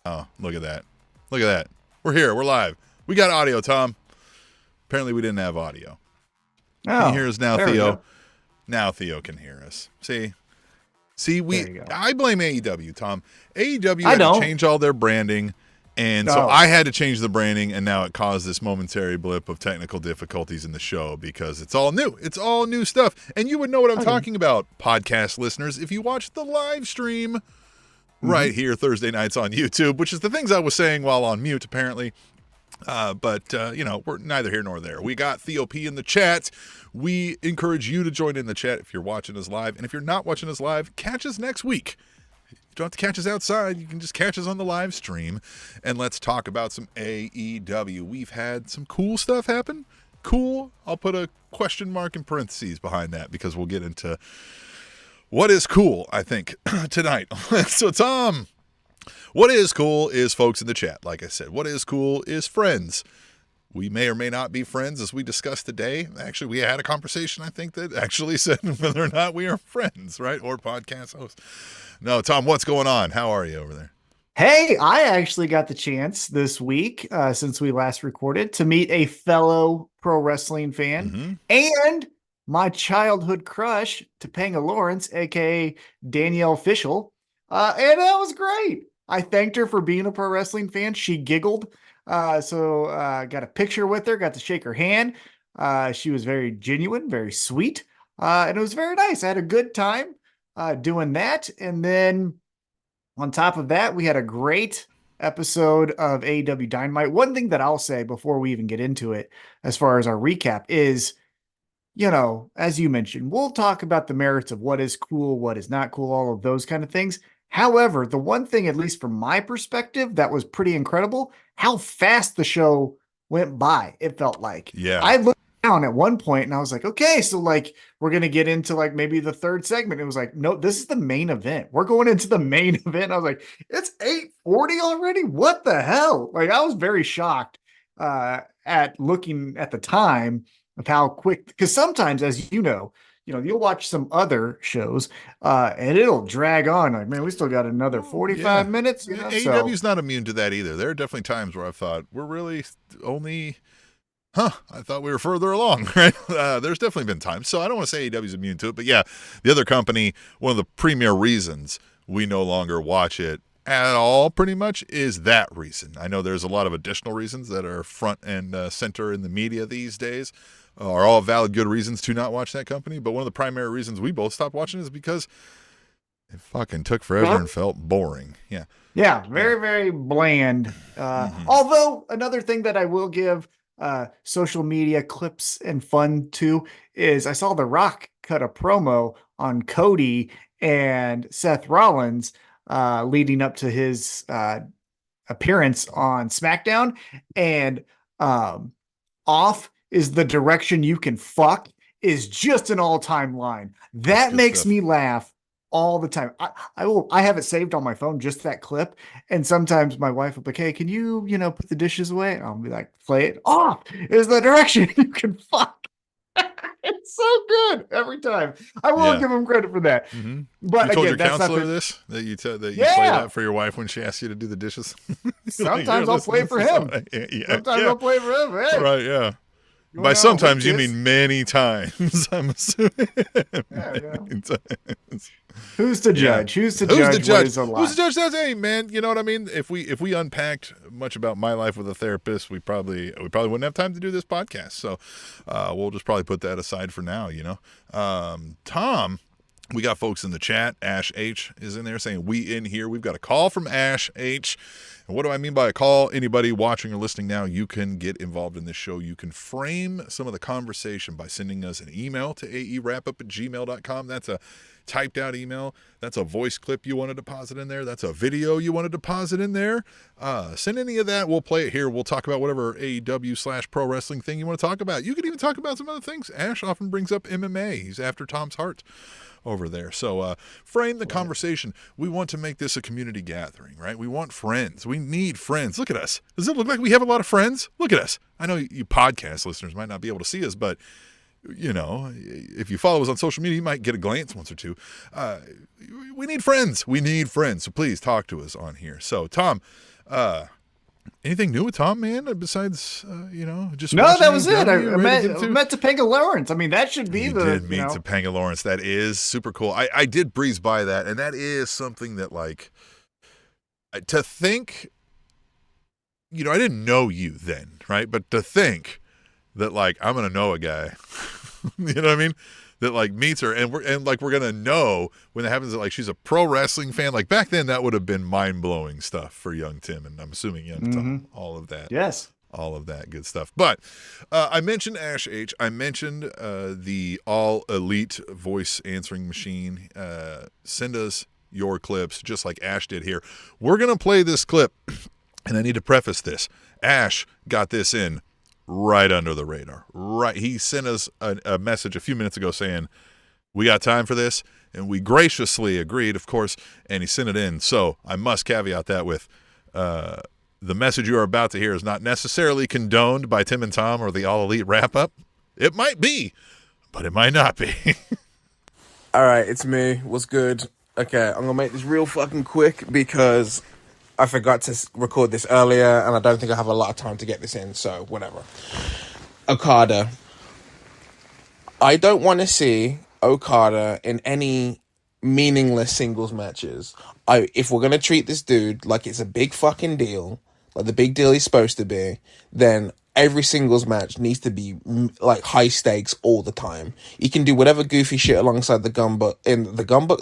Oh, look at that. Look at that. We're here. We're live. We got audio, Tom. Apparently we didn't have audio. Can you hear us now, Theo? Now Theo can hear us. See, I blame AEW, Tom. AEW had to change all their branding, and so I had to change the branding, and now it caused this momentary blip of technical difficulties in the show because it's all new. It's all new stuff. And you would know what I'm talking about, podcast listeners, if you watch the live stream right here Thursday nights on YouTube, which is the things I was saying while on mute, apparently. But we're neither here nor there. We got Theo P in the chat. We encourage you to join in the chat if you're watching us live. And if you're not watching us live, catch us next week. You don't have to catch us outside. You can just catch us on the live stream. And let's talk about some AEW. We've had some cool stuff happen. Cool. I'll put a question mark in parentheses behind that because we'll get into what is cool, I think, tonight. So, Tom, what is cool is folks in the chat. Like I said, what is cool is friends. We may or may not be friends, as we discussed today. Actually, we had a conversation, I think, that actually said whether or not we are friends, right? Or podcast hosts. No, Tom, what's going on? How are you over there? Hey, I actually got the chance this week, since we last recorded, to meet a fellow pro wrestling fan and my childhood crush, Topanga Lawrence, a.k.a. Danielle Fishel. And that was great. I thanked her for being a pro wrestling fan. She giggled. So got a picture with her, got to shake her hand. She was very genuine, very sweet. And it was very nice. I had a good time doing that. And then on top of that, we had a great episode of AEW Dynamite. One thing that I'll say before we even get into it, as far as our recap, is, as you mentioned, we'll talk about the merits of what is cool, what is not cool, all of those kind of things. However, the one thing, at least from my perspective, that was pretty incredible, how fast the show went by, it felt like. Yeah. I looked down at one point and I was like, okay, so we're going to get into maybe the third segment. It was like, no, this is the main event. We're going into the main event. I was like, it's 8:40 already? What the hell? I was very shocked at looking at the time of how quick, because sometimes, as you'll watch some other shows and it'll drag on. Man, we still got another 45 minutes. AEW's not immune to that either. There are definitely times where I've thought we're really only, I thought we were further along, right? There's definitely been times. So I don't want to say AEW's immune to it, but yeah, the other company, one of the premier reasons we no longer watch it at all pretty much is that reason. I know there's a lot of additional reasons that are front and center in the media these days. Are all valid good reasons to not watch that company, but one of the primary reasons we both stopped watching is because it fucking took forever and felt boring. Yeah, very, very bland. Although another thing that I will give social media clips and fun to is I saw The Rock cut a promo on Cody and Seth Rollins leading up to his appearance on SmackDown, and off is the direction you can fuck is just an all-time line. That makes me laugh all the time. I have it saved on my phone, just that clip. And sometimes my wife will be like, hey, can you, put the dishes away? And I'll be like, play it. Off is the direction you can fuck. It's so good every time. I will give him credit for that. But you told again, your counselor this, that you play that for your wife when she asks you to do the dishes. Sometimes I'll play for him. Sometimes I'll play for him. Hey. Right, yeah. By sometimes you mean many times, I'm assuming. Many times. Who's to judge? Who's to judge? What is a lie? Who's to judge? Hey, man, you know what I mean? If we unpacked much about my life with a therapist, we probably wouldn't have time to do this podcast. So we'll just probably put that aside for now. Tom, We got folks in the chat. Ash H is in there saying, we in here. We've got a call from Ash H. And what do I mean by a call? Anybody watching or listening now, you can get involved in this show. You can frame some of the conversation by sending us an email to aewrapup@gmail.com. That's a typed out email. That's a voice clip you want to deposit in there. That's a video you want to deposit in there. Send any of that. We'll play it here. We'll talk about whatever AEW/pro wrestling thing you want to talk about. You can even talk about some other things. Ash often brings up MMA. He's after Tom's heart over there. So frame the conversation. We want to make this a community gathering, right? We want friends. We need friends. Look at us. Does it look like we have a lot of friends? Look at us. I know you podcast listeners might not be able to see us, but you know, if you follow us on social media, you might get a glance once or two. We need friends. We need friends. So please talk to us on here. So Tom, anything new with Tom, man? Besides, just no, that was it. I met Topanga Lawrence. I mean, that should be you did meet Topanga Lawrence. That is super cool. I did breeze by that, and that is something that, like, to think. I didn't know you then, right? But to think that, like, I'm gonna know a guy, you know what I mean? That, like, meets her, and we're gonna know when it happens that, like, she's a pro wrestling fan. Like, back then, that would have been mind blowing stuff for young Tim, and I'm assuming young Tom. All of that, yes, all of that good stuff. But I mentioned Ash H. I mentioned the All Elite voice answering machine. Send us your clips, just like Ash did here. We're gonna play this clip, and I need to preface this. Ash got this in right under the radar. Right, he sent us a message a few minutes ago saying, we got time for this, and we graciously agreed, of course, and he sent it in. So I must caveat that with the message you are about to hear is not necessarily condoned by Tim and Tom or the All Elite Wrap-Up. It might be, but it might not be. All right, it's me. What's good? Okay, I'm going to make this real fucking quick because I forgot to record this earlier, and I don't think I have a lot of time to get this in, so whatever. Okada. I don't want to see Okada in any meaningless singles matches. If we're going to treat this dude like it's a big fucking deal, like the big deal he's supposed to be, then every singles match needs to be like high stakes all the time. You can do whatever goofy shit alongside the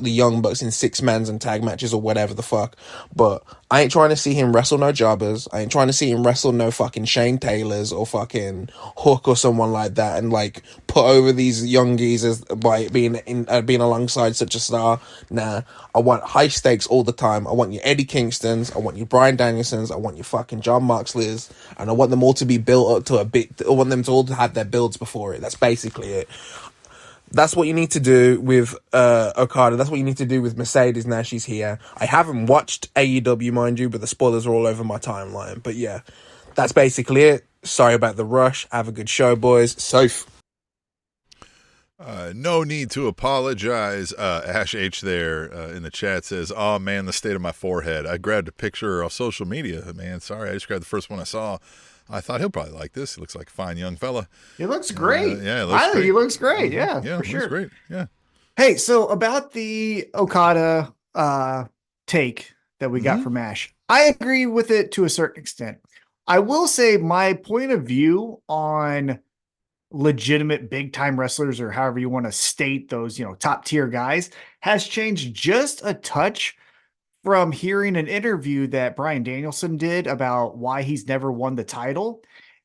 Young Bucks in 6-mans and tag matches or whatever the fuck. But I ain't trying to see him wrestle no jobbers. I ain't trying to see him wrestle no fucking Shane Taylors or fucking Hook or someone like that and like put over these young geezers by being alongside such a star. Nah, I want high stakes all the time. I want your Eddie Kingstons. I want your Bryan Danielsons. I want your fucking John Moxleys. And I want them all to be built up to a bit. I want them to all have their builds before it. That's basically it. That's what you need to do with Okada. That's what you need to do with Mercedes now she's here. I haven't watched AEW, mind you, but the spoilers are all over my timeline. But yeah, that's basically it. Sorry about the rush. Have a good show, boys. Safe. No need to apologize. Ash H there in the chat says, oh man, the state of my forehead. I grabbed a picture off social media, man. Sorry, I just grabbed the first one I saw. I thought he'll probably like this. He looks like a fine young fella. He looks great. Yeah, I think he looks great. Yeah, for sure. Looks great. Yeah. Hey, so about the Okada take that we got from Ash, I agree with it to a certain extent. I will say my point of view on legitimate big time wrestlers, or however you want to state those, top tier guys, has changed just a touch from hearing an interview that Bryan Danielson did about why he's never won the title.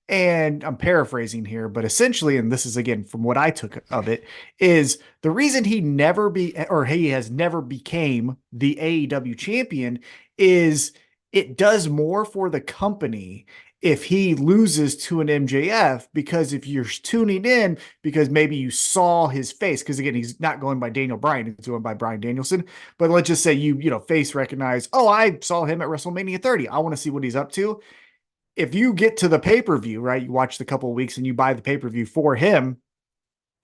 And I'm paraphrasing here, but essentially, and this is again from what I took of it, is the reason he has never became the AEW champion is it does more for the company if he loses to an MJF, because if you're tuning in because maybe you saw his face, because again, he's not going by Daniel Bryan, he's going by Bryan Danielson. But let's just say you face recognize, oh, I saw him at WrestleMania 30. I want to see what he's up to. If you get to the pay-per-view, right, you watch the couple of weeks and you buy the pay-per-view for him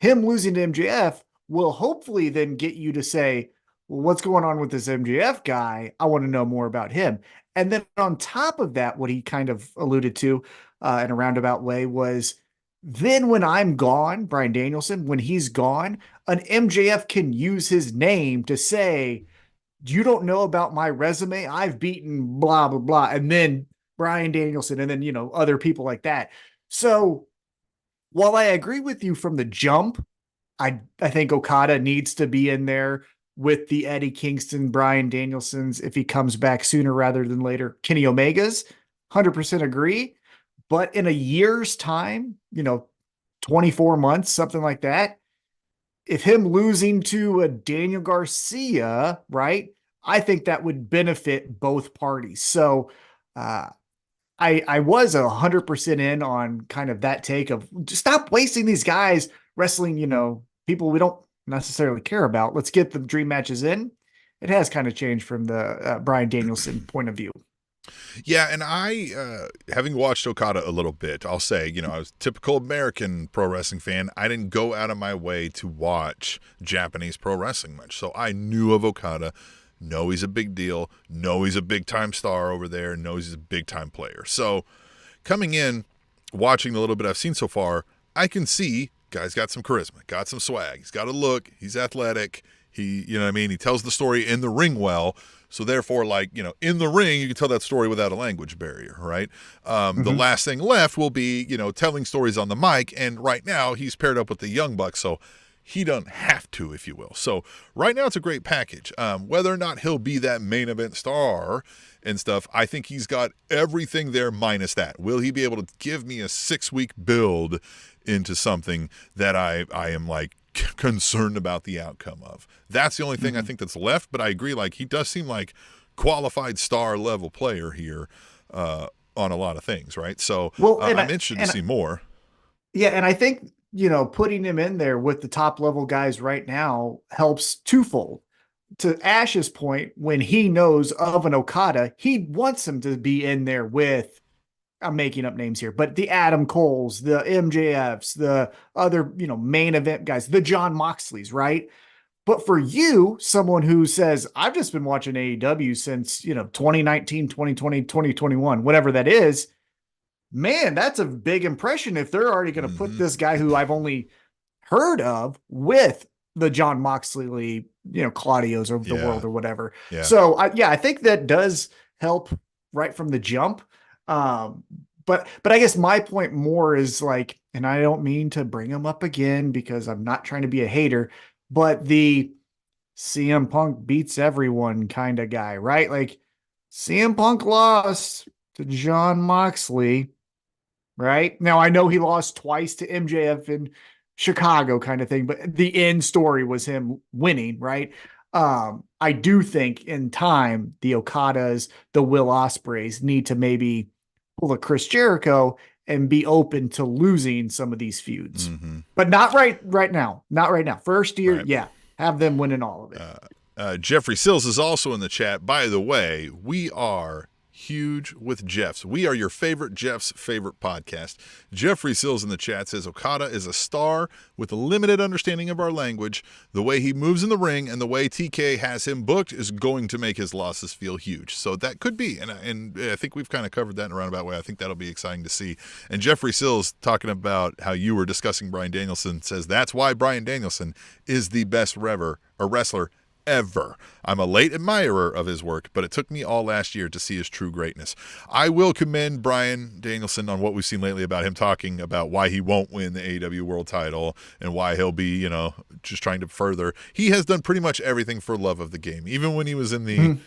losing to MJF will hopefully then get you to say, well, what's going on with this MJF guy? I want to know more about him. And then on top of that, what he kind of alluded to in a roundabout way was, then when I'm gone, Bryan Danielson, when he's gone, an MJF can use his name to say, you don't know about my resume. I've beaten blah, blah, blah. And then Bryan Danielson and then, other people like that. So while I agree with you from the jump I think Okada needs to be in there with the Eddie Kingston, Bryan Danielsons if he comes back sooner rather than later. Kenny Omega's 100% agree. But in a year's time, 24 months, something like that, if him losing to a Daniel Garcia, right, I think that would benefit both parties. So I was 100% in on kind of that take of stop wasting these guys wrestling, people we don't necessarily care about. Let's get the dream matches in. It has kind of changed from the Bryan Danielson point of view. Yeah, and I, having watched Okada a little bit, I'll say, I was a typical American pro wrestling fan. I didn't go out of my way to watch Japanese pro wrestling much. So I knew of Okada, know he's a big deal, know he's a big-time star over there, know he's a big-time player. So coming in, watching the little bit I've seen so far, I can see guy's got some charisma, got some swag. He's got a look, he's athletic, he tells the story in the ring well. So therefore, in the ring, you can tell that story without a language barrier, right? The last thing left will be, telling stories on the mic. And right now, he's paired up with the Young Bucks, so he doesn't have to, if you will. So right now, it's a great package. Whether or not he'll be that main event star and stuff, I think he's got everything there minus that. Will he be able to give me a 6-week build into something that I am concerned about the outcome of? That's the only thing I think that's left, but I agree, he does seem like qualified star level player here on a lot of things, right? So I'm interested to see more. Yeah, and I think, putting him in there with the top level guys right now helps twofold. To Ash's point, when he knows of an Okada, he wants him to be in there with, I'm making up names here, but the Adam Coles, the MJFs, the other, main event guys, the John Moxleys, right? But for you, someone who says, I've just been watching AEW since, 2019, 2020, 2021, whatever that is, man, that's a big impression if they're already going to put this guy who I've only heard of with the John Moxley, Claudios of the world or whatever. Yeah. So I think that does help right from the jump. But I guess my point more is and I don't mean to bring him up again because I'm not trying to be a hater, but the CM Punk beats everyone kind of guy, right? CM Punk lost to John Moxley, right? Now I know he lost twice to MJF in Chicago kind of thing, but the end story was him winning, right? I do think in time, the Okadas, the Will Ospreys need to maybe pull a Chris Jericho and be open to losing some of these feuds, but not right now. Not right now. First year, right. Yeah, have them winning all of it. Jeffrey Sills is also in the chat. By the way, we are huge with Jeff's. We are your favorite Jeff's favorite podcast. Jeffrey Sills in the chat says Okada is a star with a limited understanding of our language. The way he moves in the ring and the way TK has him booked is going to make his losses feel huge. So that could be, and I think we've kind of covered that in a roundabout way. I think that'll be exciting to see. And Jeffrey Sills, talking about how you were discussing Bryan Danielson, says that's why Bryan Danielson is the best wrestler ever. I'm a late admirer of his work, but it took me all last year to see his true greatness. I will commend Bryan Danielson on what we've seen lately about him talking about why he won't win the AEW world title and why he'll be, just trying to further. He has done pretty much everything for love of the game. Even when he was in the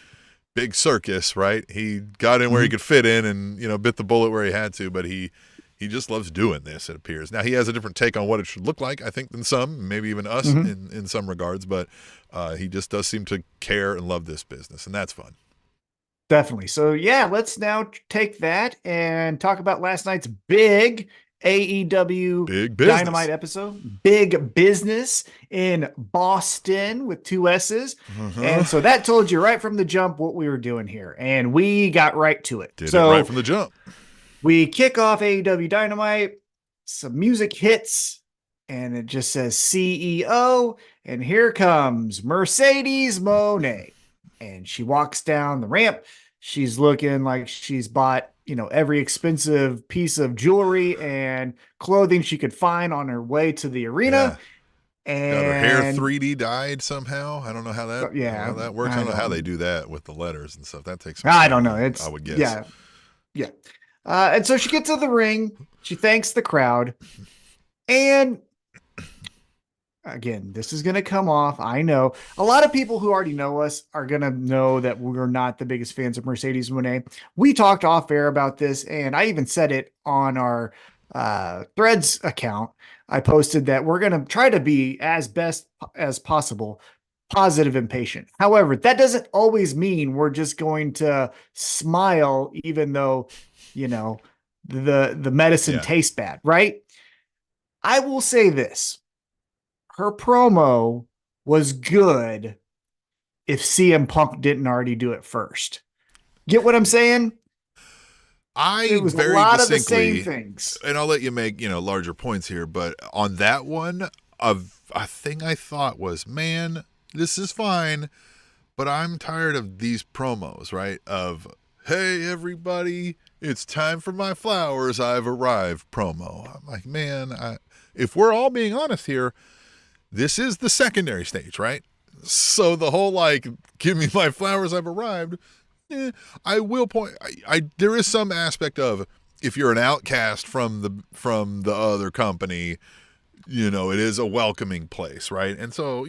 big circus, right? He got in where he could fit in and, bit the bullet where he had to, but he just loves doing this, it appears. Now, he has a different take on what it should look like, I think, than some, maybe even us in some regards, but he just does seem to care and love this business, and that's fun. Definitely. So, let's now take that and talk about last night's big AEW Dynamite episode. Big business in Boston with 2 S's. And so that told you right from the jump what we were doing here, and we got right to it. Did it right from the jump. We kick off AEW Dynamite, some music hits, and it just says CEO, and here comes Mercedes Moné. And she walks down the ramp. She's looking like she's bought, every expensive piece of jewelry and clothing she could find on her way to the arena. Yeah. And got her hair 3D dyed somehow. I don't know how that, how that works. I don't know how they do that with the letters and stuff. That takes some time, I don't know. I would guess. Yeah. And so she gets to the ring. She thanks the crowd. And again, this is going to come off. I know a lot of people who already know us are going to know that we're not the biggest fans of Mercedes Moné. We talked off air about this, and I even said it on our Threads account. I posted that we're going to try to be as best as possible positive and patient. However, that doesn't always mean we're just going to smile, even though, the medicine tastes bad, right? I will say this. Her promo was good if CM Punk didn't already do it first. Get what I'm saying? It was very a lot of the same things. And I'll let you make, larger points here, but on that one, a thing I thought was, man, this is fine, but I'm tired of these promos, right? Of, hey, everybody, it's time for my flowers, I've arrived promo. I'm like, man, if we're all being honest here, this is the secondary stage, right? So the whole, give me my flowers, I've arrived. I will point, there is some aspect of, if you're an outcast from the other company, it is a welcoming place, right? And so,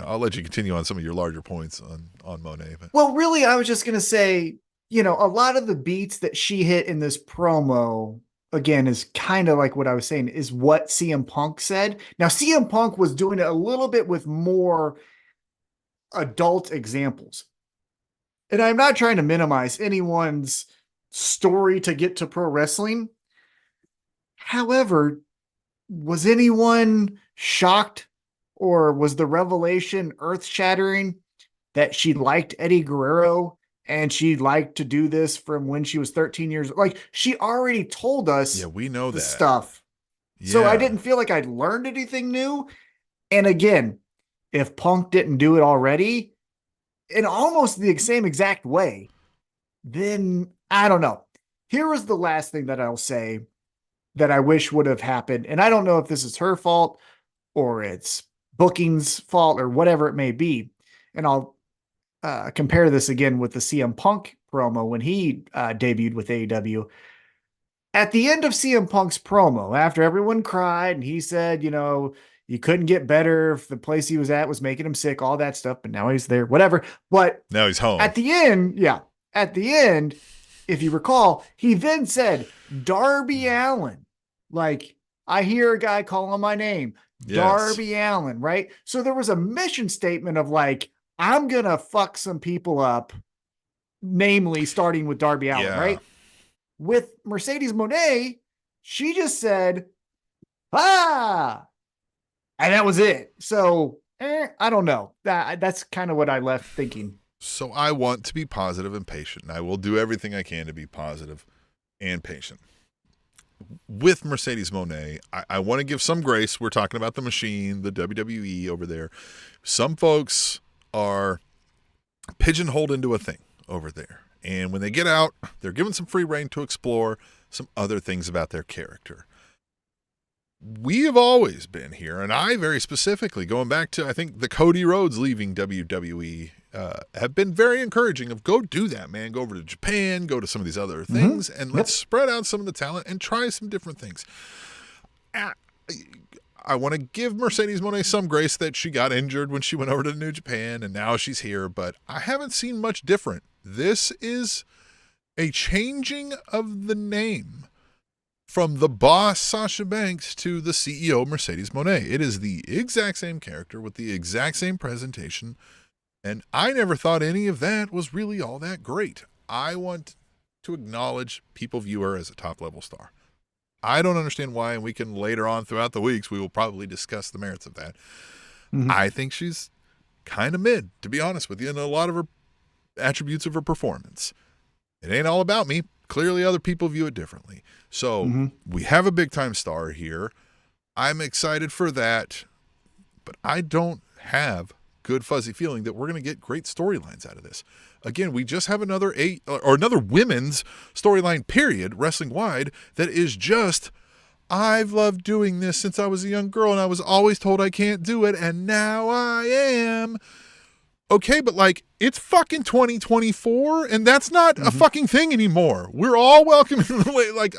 I'll let you continue on some of your larger points on Monet. But. Well, really, I was just going to say, a lot of the beats that she hit in this promo, again, is kind of like what I was saying, is what CM Punk said. Now, CM Punk was doing it a little bit with more adult examples. And I'm not trying to minimize anyone's story to get to pro wrestling. However, was anyone shocked, or was the revelation earth-shattering that she liked Eddie Guerrero and she liked to do this from when she was 13 years old? Like, she already told us we know the that stuff. Yeah. So I didn't feel like I'd learned anything new. And again, if Punk didn't do it already in almost the same exact way, then I don't know. Here was the last thing that I'll say that I wish would have happened. And I don't know if this is her fault or it's booking's fault or whatever it may be. And I'll compare this again with the CM Punk promo when he debuted with AEW. At the end of CM Punk's promo, after everyone cried and he said, you couldn't get better if the place he was at was making him sick, all that stuff, but now he's there, whatever. But now he's home. At the end, if you recall, he then said, Darby Allin. Like, I hear a guy calling my name, yes. Darby Allin, right? So there was a mission statement of I'm going to fuck some people up, namely starting with Darby Allin, right? With Mercedes Moné, she just said, and that was it. So, I don't know. That's kind of what I left thinking. So I want to be positive and patient, and I will do everything I can to be positive and patient. With Mercedes Moné, I want to give some grace. We're talking about the machine, the WWE over there. Some folks are pigeonholed into a thing over there. And when they get out, they're given some free rein to explore some other things about their character. We have always been here, and I very specifically, going back to, I think, the Cody Rhodes leaving WWE, have been very encouraging of go do that, man. Go over to Japan, go to some of these other things, and let's spread out some of the talent and try some different things. I want to give Mercedes Moné some grace that she got injured when she went over to New Japan, and now she's here, but I haven't seen much different. This is a changing of the name from the boss Sasha Banks to the CEO Mercedes Moné. It is the exact same character with the exact same presentation, and I never thought any of that was really all that great. I want to acknowledge people view her as a top-level star. I don't understand why, and we can later on throughout the weeks, we will probably discuss the merits of that. Mm-hmm. I think she's kind of mid, to be honest with you, and a lot of her attributes of her performance. It ain't all about me. Clearly other people view it differently. So we have a big-time star here. I'm excited for that, but I don't have good fuzzy feeling that we're going to get great storylines out of this. Again, we just have another women's storyline period, wrestling wide, that is just, I've loved doing this since I was a young girl and I was always told I can't do it, and now I am. Okay, but it's fucking 2024 and that's not a fucking thing anymore. We're all welcome.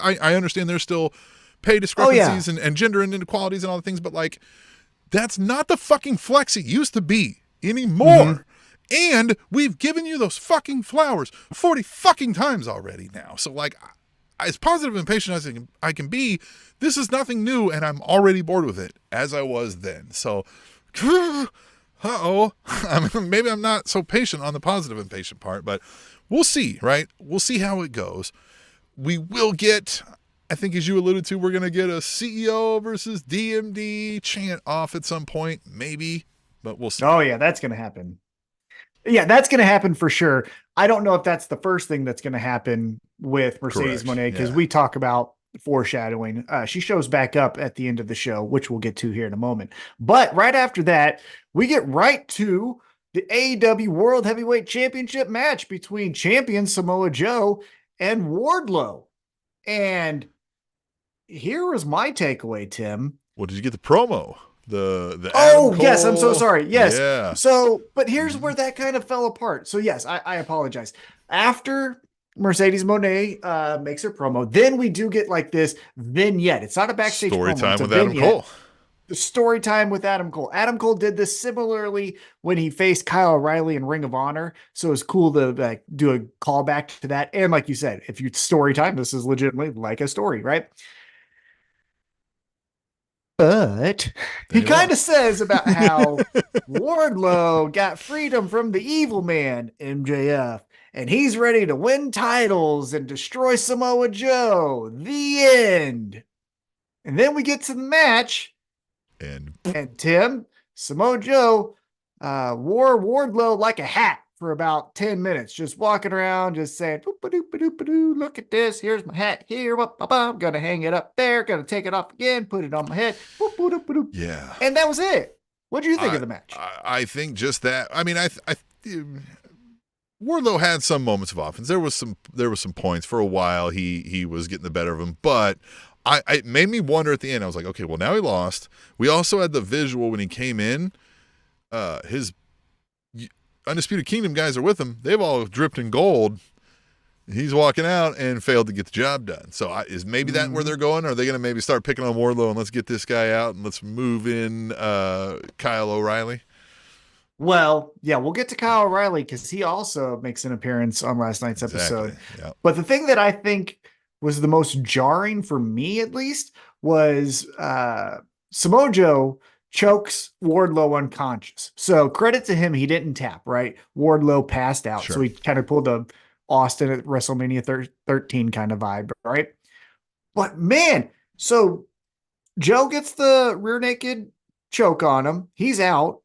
I understand there's still pay discrepancies and gender inequalities and all the things, but That's not the fucking flex it used to be anymore. And we've given you those fucking flowers 40 fucking times already now. So, like, as positive and patient as I can be, this is nothing new, and I'm already bored with it, as I was then. So, maybe I'm not so patient on the positive and patient part, but we'll see, right? We'll see how it goes. We will get, I think as you alluded to, we're going to get a CEO versus DMD chant off at some point, maybe, but we'll see. Oh, yeah, that's going to happen. Yeah, that's going to happen for sure. I don't know if that's the first thing that's going to happen with Mercedes Moné, because we talk about foreshadowing. She shows back up at the end of the show, which we'll get to here in a moment. But right after that, we get right to the AEW World Heavyweight Championship match between champion Samoa Joe and Wardlow. And here was my takeaway, Tim. Well, did you get the promo? The yes, I'm so sorry. Yes. Yeah. So, but here's where that kind of fell apart. So yes, I apologize. After Mercedes Moné makes her promo, then we do get like this vignette. It's not a backstage story promo, time with Adam Cole. The story time with Adam Cole. Adam Cole did this similarly when he faced Kyle O'Reilly in Ring of Honor. So it's cool to do a callback to that. And like you said, if you story time, this is legitimately like a story, right? But he kind of says about how Wardlow got freedom from the evil man, MJF, and he's ready to win titles and destroy Samoa Joe. The end. And then we get to the match. And Tim, Samoa Joe wore Wardlow like a hat for about 10 minutes, just walking around, just saying, look at this. Here's my hat here. I'm going to hang it up there. Going to take it off again, put it on my head. Yeah. And that was it. What do you think of the match? I think just that. I mean, Wardlow had some moments of offense. There was some points for a while. He was getting the better of him, but it made me wonder at the end. I was like, okay, well, now he lost. We also had the visual when he came in. His Undisputed Kingdom guys are with him. They've all dripped in gold. He's walking out and failed to get the job done. So is maybe that where they're going? Or are they going to maybe start picking on Wardlow and let's get this guy out and let's move in Kyle O'Reilly? Well, yeah, we'll get to Kyle O'Reilly because he also makes an appearance on last night's episode. Yep. But the thing that I think was the most jarring for me, at least, was Samoa Joe chokes Wardlow unconscious. So credit to him, he didn't tap, right? Wardlow passed out. Sure. So he kind of pulled the Austin at WrestleMania 13 kind of vibe, right? But man, so Joe gets the rear naked choke on him. He's out.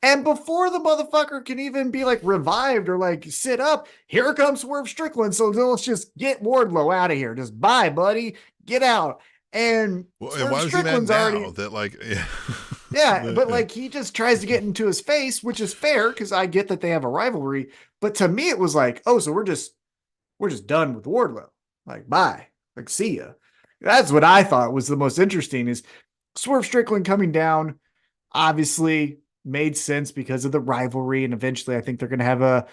And before the motherfucker can even be like revived or like sit up, here comes Swerve Strickland. So let's just get Wardlow out of here. Just bye, buddy. Get out. And why was he mad now? That like, yeah, but like he just tries to get into his face, which is fair because I get that they have a rivalry. But to me, it was like, oh, so we're just done with Wardlow. Like, bye. Like, see ya. That's what I thought was the most interesting is Swerve Strickland coming down. Obviously, made sense because of the rivalry, and eventually, I think they're going to have a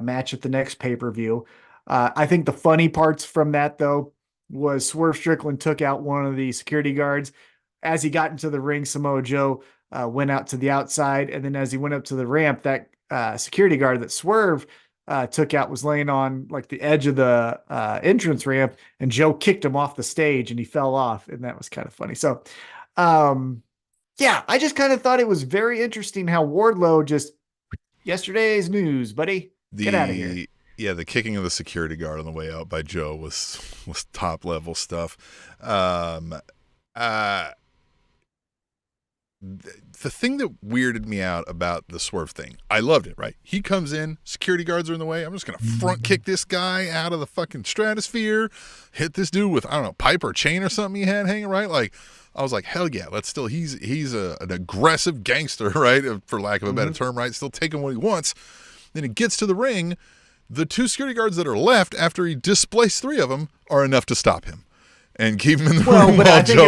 match at the next pay-per-view. I think the funny parts from that though was Swerve Strickland took out one of the security guards. As he got into the ring, Samoa Joe went out to the outside. And then as he went up to the ramp, that security guard that Swerve took out was laying on like the edge of the entrance ramp, and Joe kicked him off the stage and he fell off. And that was kind of funny. So, yeah, I just kind of thought it was very interesting how Wardlow just yesterday's news, buddy, get out of here. Yeah, the kicking of the security guard on the way out by Joe was top level stuff. The thing that weirded me out about the Swerve thing, I loved it, right? He comes in, security guards are in the way. I'm just going to front kick this guy out of the fucking stratosphere, hit this dude with, I don't know, pipe or chain or something he had hanging, right? Like, I was like, hell yeah, he's an aggressive gangster, right? For lack of a better term, right? Still taking what he wants. Then he gets to the ring. The two security guards that are left after he displaced three of them are enough to stop him and keep him in the room. But I think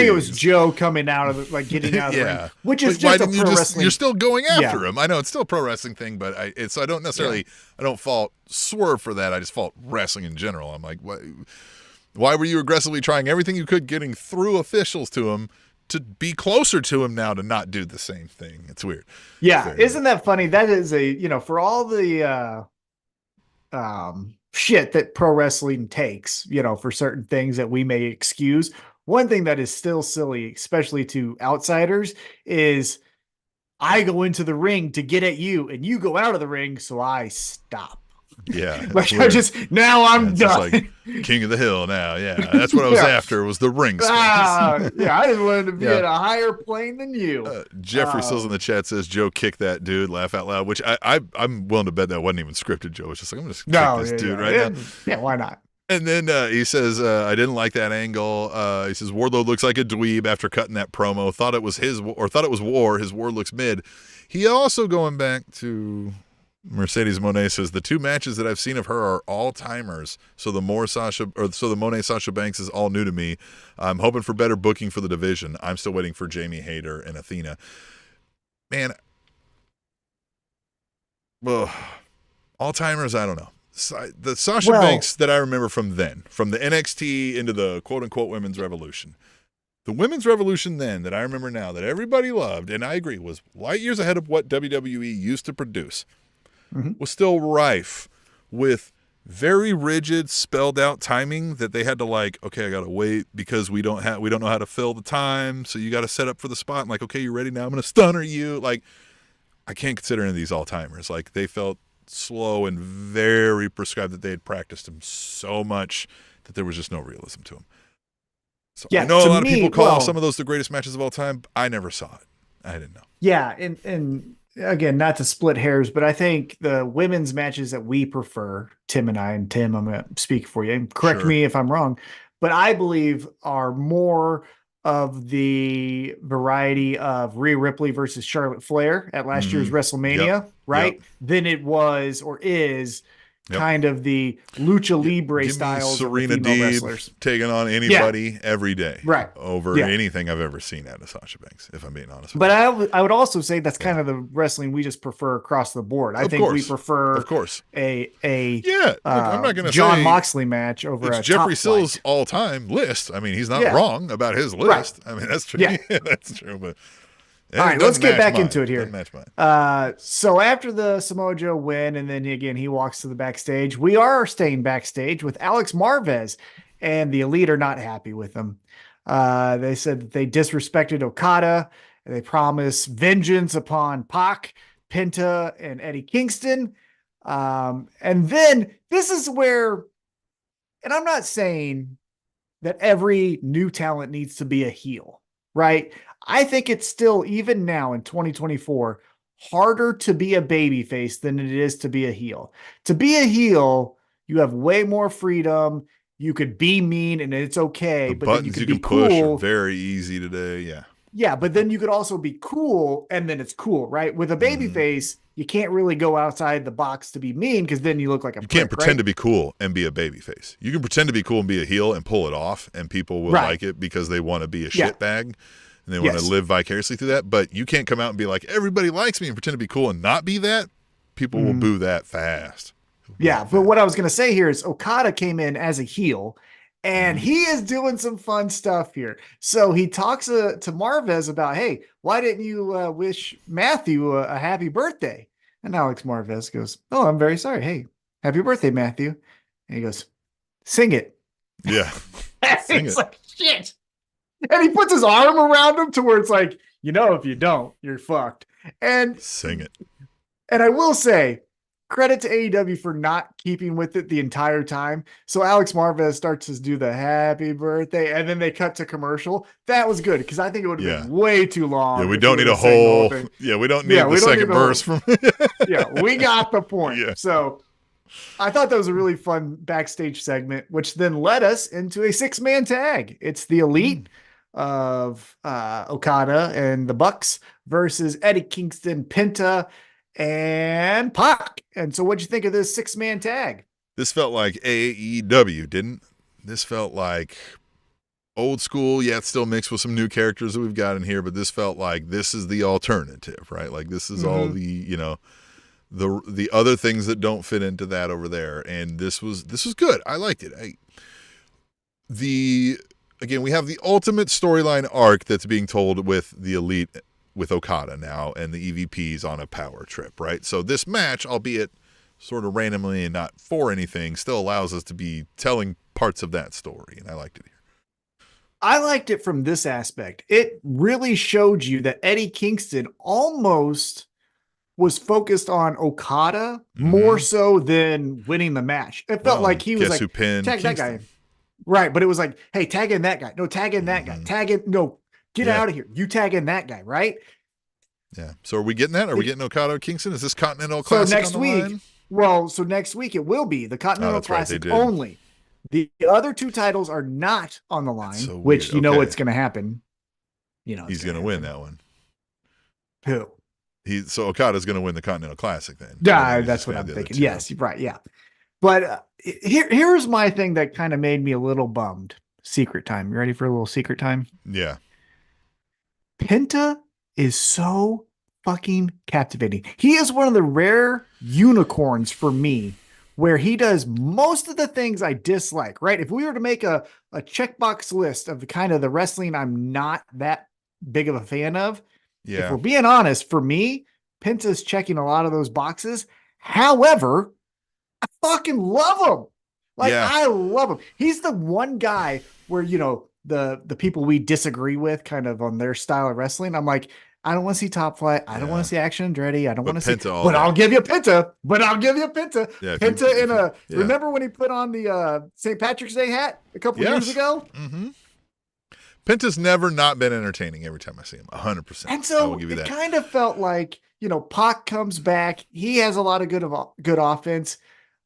it was Joe coming out of the, like getting out of the ring, which is just a pro wrestling. You're still going after him. I know it's still a pro wrestling thing, but I don't necessarily I don't fault Swerve for that. I just fault wrestling in general. I'm like, why were you aggressively trying everything you could, getting through officials to him, to be closer to him now to not do the same thing. It's weird. Yeah, isn't that funny? That is for all the shit that pro wrestling takes, for certain things that we may excuse. One thing that is still silly, especially to outsiders, is I go into the ring to get at you and you go out of the ring, so I stop. Yeah. Like I'm done. Like King of the Hill now. Yeah. That's what I was after, was the ring space. I just wanted to be at a higher plane than you. Jeffrey Sills in the chat says, Joe kicked that dude, laugh out loud, which I'm willing to bet that wasn't even scripted, Joe. It's just like, I'm just kick this dude right now. Yeah, why not? And then he says, I didn't like that angle. He says, Wardlow looks like a dweeb after cutting that promo. Thought it was War. His War looks mid. He also, going back to Mercedes Moné, says, the 2 matches that I've seen of her are all-timers. So the Moné Sasha Banks is all new to me. I'm hoping for better booking for the division. I'm still waiting for Jamie Hayter and Athena. Man, all-timers, I don't know. The Sasha Banks that I remember from the NXT into the quote-unquote Women's Revolution. The Women's Revolution then that I remember now that everybody loved, and I agree, was light years ahead of what WWE used to produce, was still rife with very rigid, spelled out timing that they had to okay, I got to wait because we don't know how to fill the time, so you got to set up for the spot. And okay, you ready now? I'm going to stunner you. I can't consider any of these all-timers. They felt slow and very prescribed, that they had practiced them so much that there was just no realism to them. So I know a lot of people call some of those the greatest matches of all time. I never saw it. I didn't know. Yeah, and again, not to split hairs, but I think the women's matches that we prefer, Tim and I, and Tim, I'm going to speak for you, and correct me if I'm wrong, but I believe are more of the variety of Rhea Ripley versus Charlotte Flair at last year's WrestleMania, right? Than it was or is kind of the lucha libre styles Serena of the female Deeb wrestlers taking on anybody every day, right? Over anything I've ever seen out of Sasha Banks, if I'm being honest. But I would also say that's kind of the wrestling we just prefer across the board. I think we prefer, of course, a I'm not going to John Moxley match over it's a Jeffrey Sills' flight. all-time list. I mean, he's not wrong about his list. Right. I mean, that's true. Yeah. That's true. But all right, let's get back into it here. Doesn't match mine. So after the Samoa Joe win, and then again he walks to the backstage, we are staying backstage with Alex Marvez, and the Elite are not happy with him. They said that they disrespected Okada, and they promised vengeance upon Pac, Penta, and Eddie Kingston. And then this is where, and I'm not saying that every new talent needs to be a heel, right? I think it's still, even now in 2024, harder to be a babyface than it is to be a heel. To be a heel, you have way more freedom. You could be mean and it's okay. The but buttons then you can push cool. are very easy today. Yeah. Yeah, but then you could also be cool, and then it's cool, right? With a babyface, you can't really go outside the box to be mean, because then you look like a prick, can't pretend to be cool and be a babyface. You can pretend to be cool and be a heel and pull it off, and people will like it because they want to be a shitbag. And they want to live vicariously through that. But you can't come out and be like, everybody likes me, and pretend to be cool and not be that. People will boo that fast. But what I was going to say here is Okada came in as a heel, and he is doing some fun stuff here. So he talks to Marvez about, hey, why didn't you wish Matthew a happy birthday? And Alex Marvez goes, oh, I'm very sorry. Hey, happy birthday, Matthew. And he goes, sing it. Yeah. Sing it. Like, shit. And he puts his arm around him to where it's like, if you don't, you're fucked. And sing it. And I will say, credit to AEW for not keeping with it the entire time. So Alex Marvez starts to do the happy birthday, and then they cut to commercial. That was good, because I think it would have been way too long. Yeah, we don't need a whole. Yeah, we don't need the second verse from. We got the point. Yeah. So I thought that was a really fun backstage segment, which then led us into a 6-man tag. It's the Elite of Okada and the Bucks versus Eddie Kingston, Penta, and Pac. And so what'd you think of this 6-man tag? This felt like AEW, didn't? This felt like old school, yet still mixed with some new characters that we've got in here, but this felt like this is the alternative, right? Like this is all the, the other things that don't fit into that over there. And this was good. I liked it. The again, we have the ultimate storyline arc that's being told with the Elite, with Okada now, and the EVPs on a power trip, right? So this match, albeit sort of randomly and not for anything, still allows us to be telling parts of that story, and I liked it here. I liked it from this aspect. It really showed you that Eddie Kingston almost was focused on Okada more so than winning the match. It felt like he was like, tag Kingston? That guy. Right, but it was like, hey, tag in that guy. No, tag in that guy. Tag in, no, get out of here. You tag in that guy, right? Yeah. So are we getting that? Are we getting Okada Kingston? Is this Continental Classic so next on the week, line? Well, so next week it will be the Continental Classic only. The other two titles are not on the line, so which you know what's going to happen. You know he's going to win that one. Who? So Okada's going to win the Continental Classic then. Yeah, that's what I'm thinking. Yes, right. Yeah. But here's my thing that kind of made me a little bummed. Secret time. You ready for a little secret time? Yeah. Penta is so fucking captivating. He is one of the rare unicorns for me where he does most of the things I dislike, right? If we were to make a checkbox list of the kind of the wrestling I'm not that big of a fan of, if we're being honest, for me, Penta's checking a lot of those boxes. However, I fucking love him. I love him. He's the one guy where, you know, the people we disagree with kind of on their style of wrestling, I'm like, I don't want to see Top Flight. I don't want to see Action Andretti. I don't want to see, but I'll give you Penta. Yeah, Penta in a, remember when he put on the St. Patrick's Day hat a couple years ago? Mm-hmm. Penta's never not been entertaining every time I see him. 100%. And so it kind of felt like, you know, Pac comes back. He has a lot of good offense.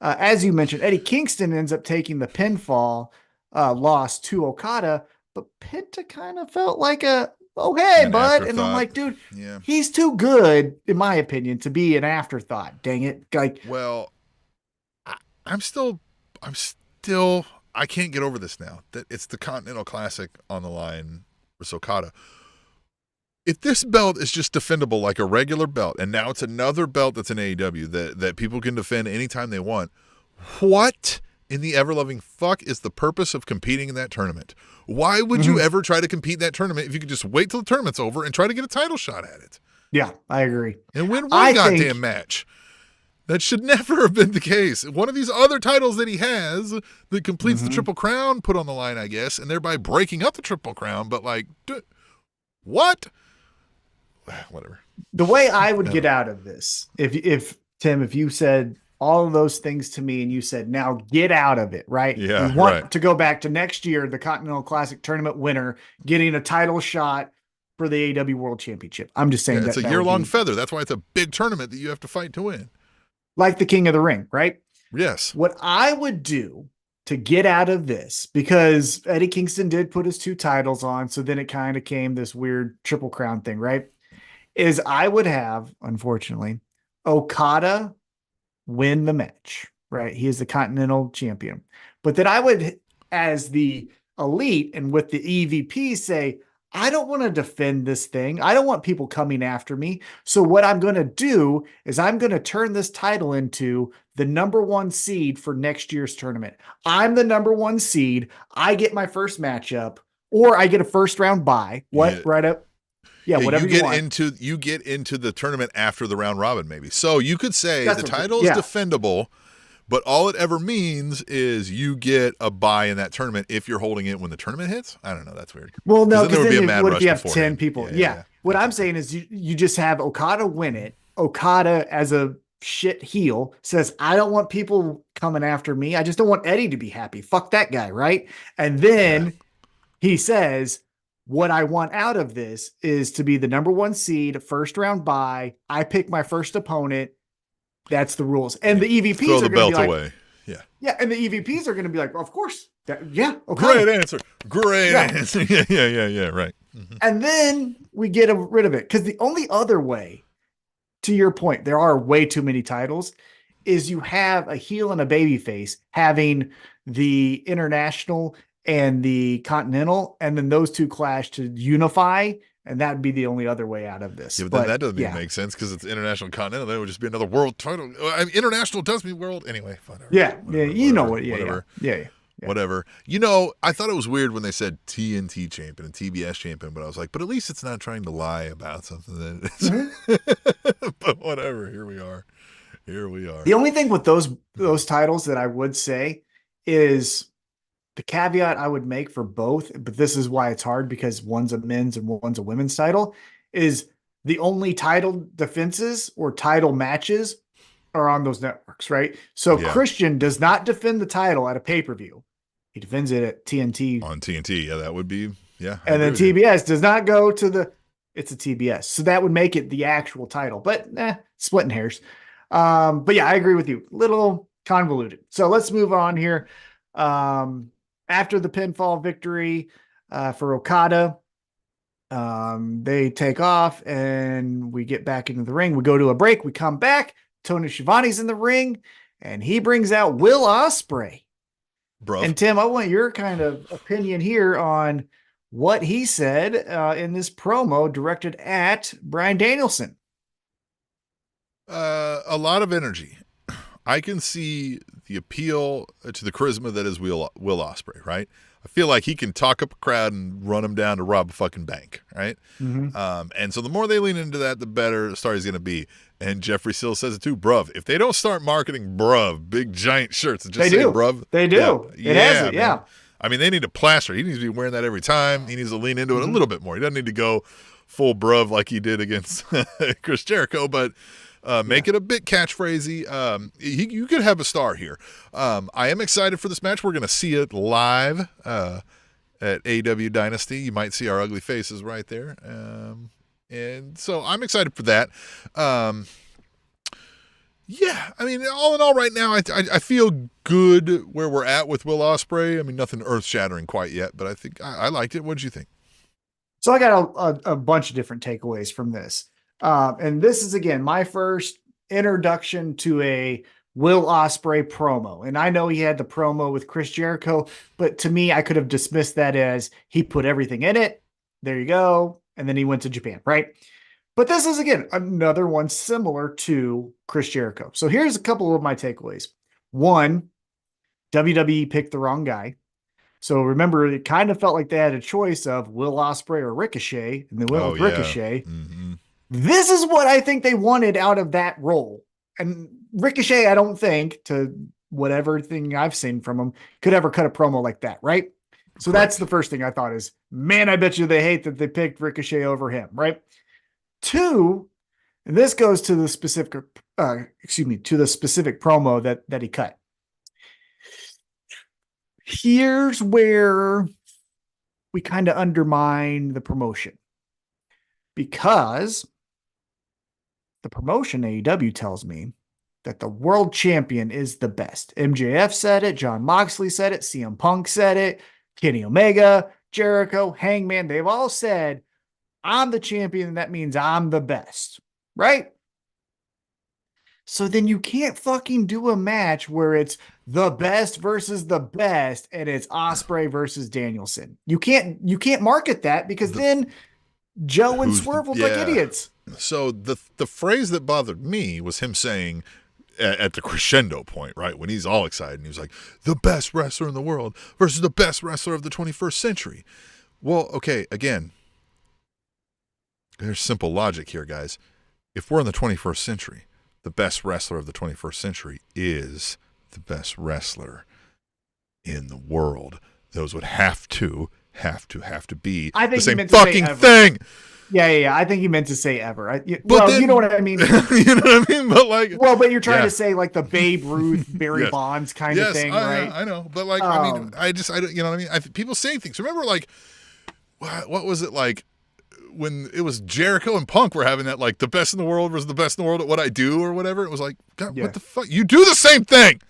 As you mentioned, Eddie Kingston ends up taking the pinfall loss to Okada, but Penta kind of felt like an bud. And I'm like, dude, he's too good, in my opinion, to be an afterthought. Dang it. Like, well, I'm still, I can't get over this now that it's the Continental Classic on the line for Okada. If this belt is just defendable like a regular belt, and now it's another belt that's in AEW that people can defend anytime they want, what in the ever-loving fuck is the purpose of competing in that tournament? Why would you ever try to compete in that tournament if you could just wait till the tournament's over and try to get a title shot at it? Yeah, I agree. And win one goddamn match. That should never have been the case. One of these other titles that he has that completes the Triple Crown put on the line, I guess, and thereby breaking up the Triple Crown, but like, what? Whatever. The way I would get out of this, if Tim, if you said all of those things to me and you said, now get out of it, right? Yeah. We want to go back to next year, the Continental Classic tournament winner getting a title shot for the AEW World Championship. I'm just saying it's a year-long feather. That's why it's a big tournament that you have to fight to win. Like the King of the Ring, right? Yes. What I would do to get out of this, because Eddie Kingston did put his 2 titles on, so then it kind of came this weird Triple Crown thing, right? Is I would have, unfortunately, Okada win the match, right? He is the Continental Champion. But then I would, as the Elite and with the EVP, say, I don't want to defend this thing. I don't want people coming after me. So what I'm going to do is I'm going to turn this title into the #1 seed for next year's tournament. I'm the #1 seed. I get my first matchup, or I get a first round bye. Right up? Yeah, whatever you want. You get into the tournament after the round robin, maybe. So you could say the title is defendable, but all it ever means is you get a bye in that tournament if you're holding it when the tournament hits. I don't know. That's weird. Well, no, because then what if you have 10 people? Yeah. What I'm saying is you just have Okada win it. Okada, as a shit heel, says, I don't want people coming after me. I just don't want Eddie to be happy. Fuck that guy, right? And then he says, what I want out of this is to be the #1 seed, first round bye. I pick my first opponent. That's the rules. And the EVPs throw the are going to be belt like, away. Yeah. Yeah. And the EVPs are going to be like, well, of course. Okay. Great answer. Answer. Yeah. Right. Mm-hmm. And then we get rid of it. Because the only other way, to your point, there are way too many titles, is you have a heel and a baby face having the international and the Continental, and then those two clash to unify, and that'd be the only other way out of this. Yeah, but then that doesn't even make sense because it's international Continental. That would just be another world title. International does mean world anyway. Whatever. Whatever. You know what? Yeah. whatever. I thought it was weird when they said TNT champion and TBS champion, but I was like, but at least it's not trying to lie about something that it is. Mm-hmm. But whatever, here we are. The only thing with those titles that I would say is the caveat I would make for both, but this is why it's hard because one's a men's and one's a women's title, is the only title defenses or title matches are on those networks, right? So Christian does not defend the title at a pay-per-view. He defends it at TNT. On TNT, yeah, that would be, yeah. And then TBS does not go to it's a TBS. So that would make it the actual title, but splitting hairs. But yeah, I agree with you. Little convoluted. So let's move on here. After the pinfall victory for Okada, they take off and we get back into the ring. We go to a break. We come back. Tony Schiavone's in the ring and he brings out Will Ospreay. Bro. And Tim, I want your kind of opinion here on what he said in this promo directed at Bryan Danielson. A lot of energy. I can see the appeal to the charisma that is Will Ospreay, right? I feel like he can talk up a crowd and run them down to rob a fucking bank, right? Mm-hmm. And so the more they lean into that, the better the story's going to be. And Jeffrey Sill says it too, bruv. If they don't start marketing bruv, big giant shirts that just say bruv. They do. It has it, yeah. I mean, they need to plaster it. He needs to be wearing that every time. He needs to lean into it a little bit more. He doesn't need to go full bruv like he did against Chris Jericho, but make it a bit catchphrasy. You could have a star here. I am excited for this match. We're going to see it live at AEW Dynasty. You might see our ugly faces right there. And so I'm excited for that. Yeah, I mean, all in all, right now, I feel good where we're at with Will Ospreay. I mean, nothing earth-shattering quite yet, but I think I liked it. What did you think? So I got a bunch of different takeaways from this. And this is, again, my first introduction to a Will Ospreay promo. And I know he had the promo with Chris Jericho, but to me, I could have dismissed that as he put everything in it. There you go. And then he went to Japan, right? But this is, again, another one similar to Chris Jericho. So here's a couple of my takeaways. One, WWE picked the wrong guy. So remember, it kind of felt like they had a choice of Will Ospreay or Ricochet, and they went with Ricochet. Mm-hmm. This is what I think they wanted out of that role. And Ricochet, I don't think, to whatever thing I've seen from him, could ever cut a promo like that, right? So that's the first thing I thought is, man, I bet you they hate that they picked Ricochet over him, right? Two, and this goes to the specific, to the specific promo that he cut. Here's where we kind of undermine the promotion, because the promotion AEW tells me that the world champion is the best. MJF said it. John Moxley said it. CM Punk said it. Kenny Omega, Jericho, Hangman, they've all said, I'm the champion, and that means I'm the best, right? So then you can't fucking do a match where it's the best versus the best and it's Ospreay versus Danielson. You can't market that, because then Joe and Swerve look like idiots. So the phrase that bothered me was him saying at the crescendo point, right? When he's all excited and he was like, the best wrestler in the world versus the best wrestler of the 21st century. Well, okay, again, there's simple logic here, guys. If we're in the 21st century, the best wrestler of the 21st century is the best wrestler in the world. Those would have to be the same fucking thing. Yeah. I think you meant to say ever. You know what I mean? You know what I mean? But but you're trying to say like the Babe Ruth, Barry Bonds kind of thing, right? I know. But I mean, I don't, you know what I mean? People say things. Remember, what was it like when it was Jericho and Punk were having that, like, the best in the world versus the best in the world at what I do or whatever? It was like, God, what the fuck? You do the same thing.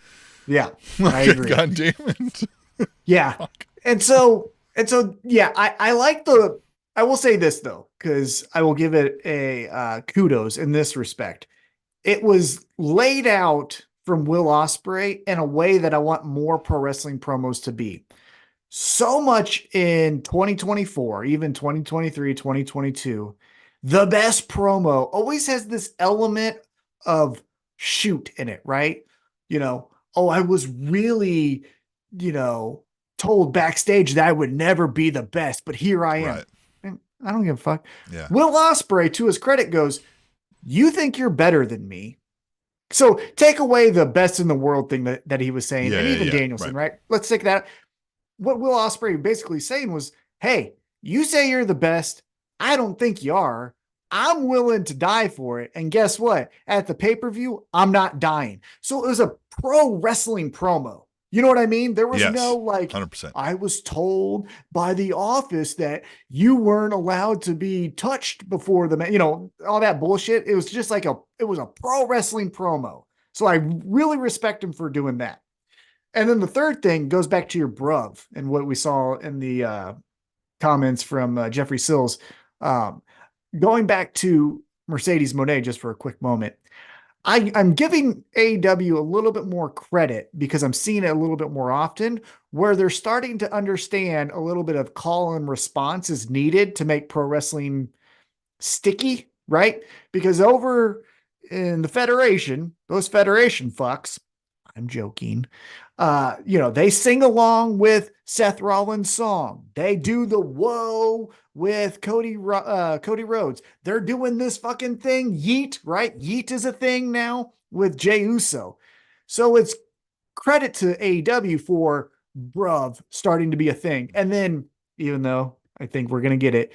Yeah, I agree. God damn it. Yeah. Fuck. And so, yeah, I like I will say this though, because I will give it a kudos in this respect. It was laid out from Will Ospreay in a way that I want more pro wrestling promos to be. So much in 2024, even 2023, 2022, the best promo always has this element of shoot in it, right? You know, I was really told backstage that I would never be the best, but here I am. Right. And I don't give a fuck. Yeah. Will Ospreay, to his credit, goes, you think you're better than me? So take away the best in the world thing that he was saying, and even Danielson, right? Let's take that. What Will Ospreay basically saying was, hey, you say you're the best. I don't think you are. I'm willing to die for it. And guess what? At the pay-per-view, I'm not dying. So it was a pro wrestling promo. You know what I mean? There was no like, 100%. I was told by the office that you weren't allowed to be touched before the, all that bullshit. It was just like it was a pro wrestling promo. So I really respect him for doing that. And then the third thing goes back to your bruv and what we saw in the comments from Jeffrey Sills. Going back to Mercedes Moné just for a quick moment. I'm giving AEW a little bit more credit because I'm seeing it a little bit more often where they're starting to understand a little bit of call and response is needed to make pro wrestling sticky, right? Because over in the Federation, those Federation fucks, I'm joking, they sing along with Seth Rollins' song. They do the whoa with Cody Rhodes. They're doing this fucking thing, Yeet, right? Yeet is a thing now with Jey Uso. So it's credit to AEW for bruv starting to be a thing. And then, even though I think we're going to get it,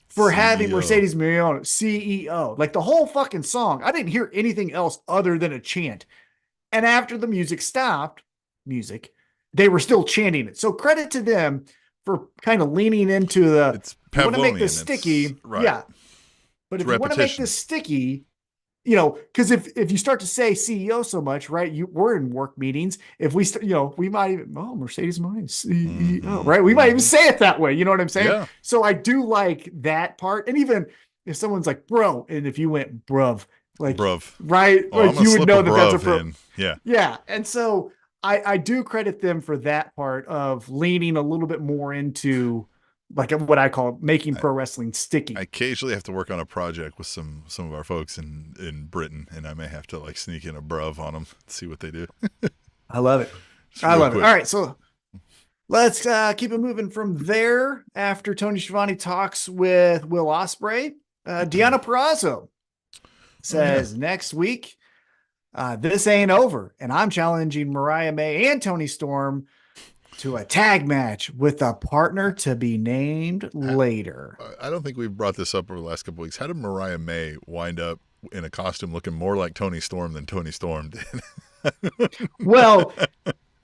for having Mercedes Moné, CEO, like the whole fucking song, I didn't hear anything else other than a chant. And after the music stopped, they were still chanting it. So credit to them for kind of leaning into it's Pavlovian. You want to make this sticky. Right. Yeah. But if you want to make this sticky, because if you start to say CEO so much, right? We're in work meetings. If we, we might even, Mercedes Moné, CEO, right? We might even say it that way. You know what I'm saying? Yeah. So I do like that part. And even if someone's like, bro, and if you went bruv, like, bruv, right? Like you would know that that's a bro. Yeah. Yeah. And so I do credit them for that part of leaning a little bit more into like what I call making pro wrestling sticky. I occasionally have to work on a project with some of our folks in Britain, and I may have to like sneak in a bruv on them, see what they do. I love it. I love it. All right, so let's keep it moving from there. After Tony Schiavone talks with Will Ospreay, Deonna Purrazzo says next week, this ain't over, and I'm challenging Mariah May and Toni Storm to a tag match with a partner to be named later. I don't think we've brought this up over the last couple of weeks. How did Mariah May wind up in a costume looking more like Toni Storm than Toni Storm did? Well,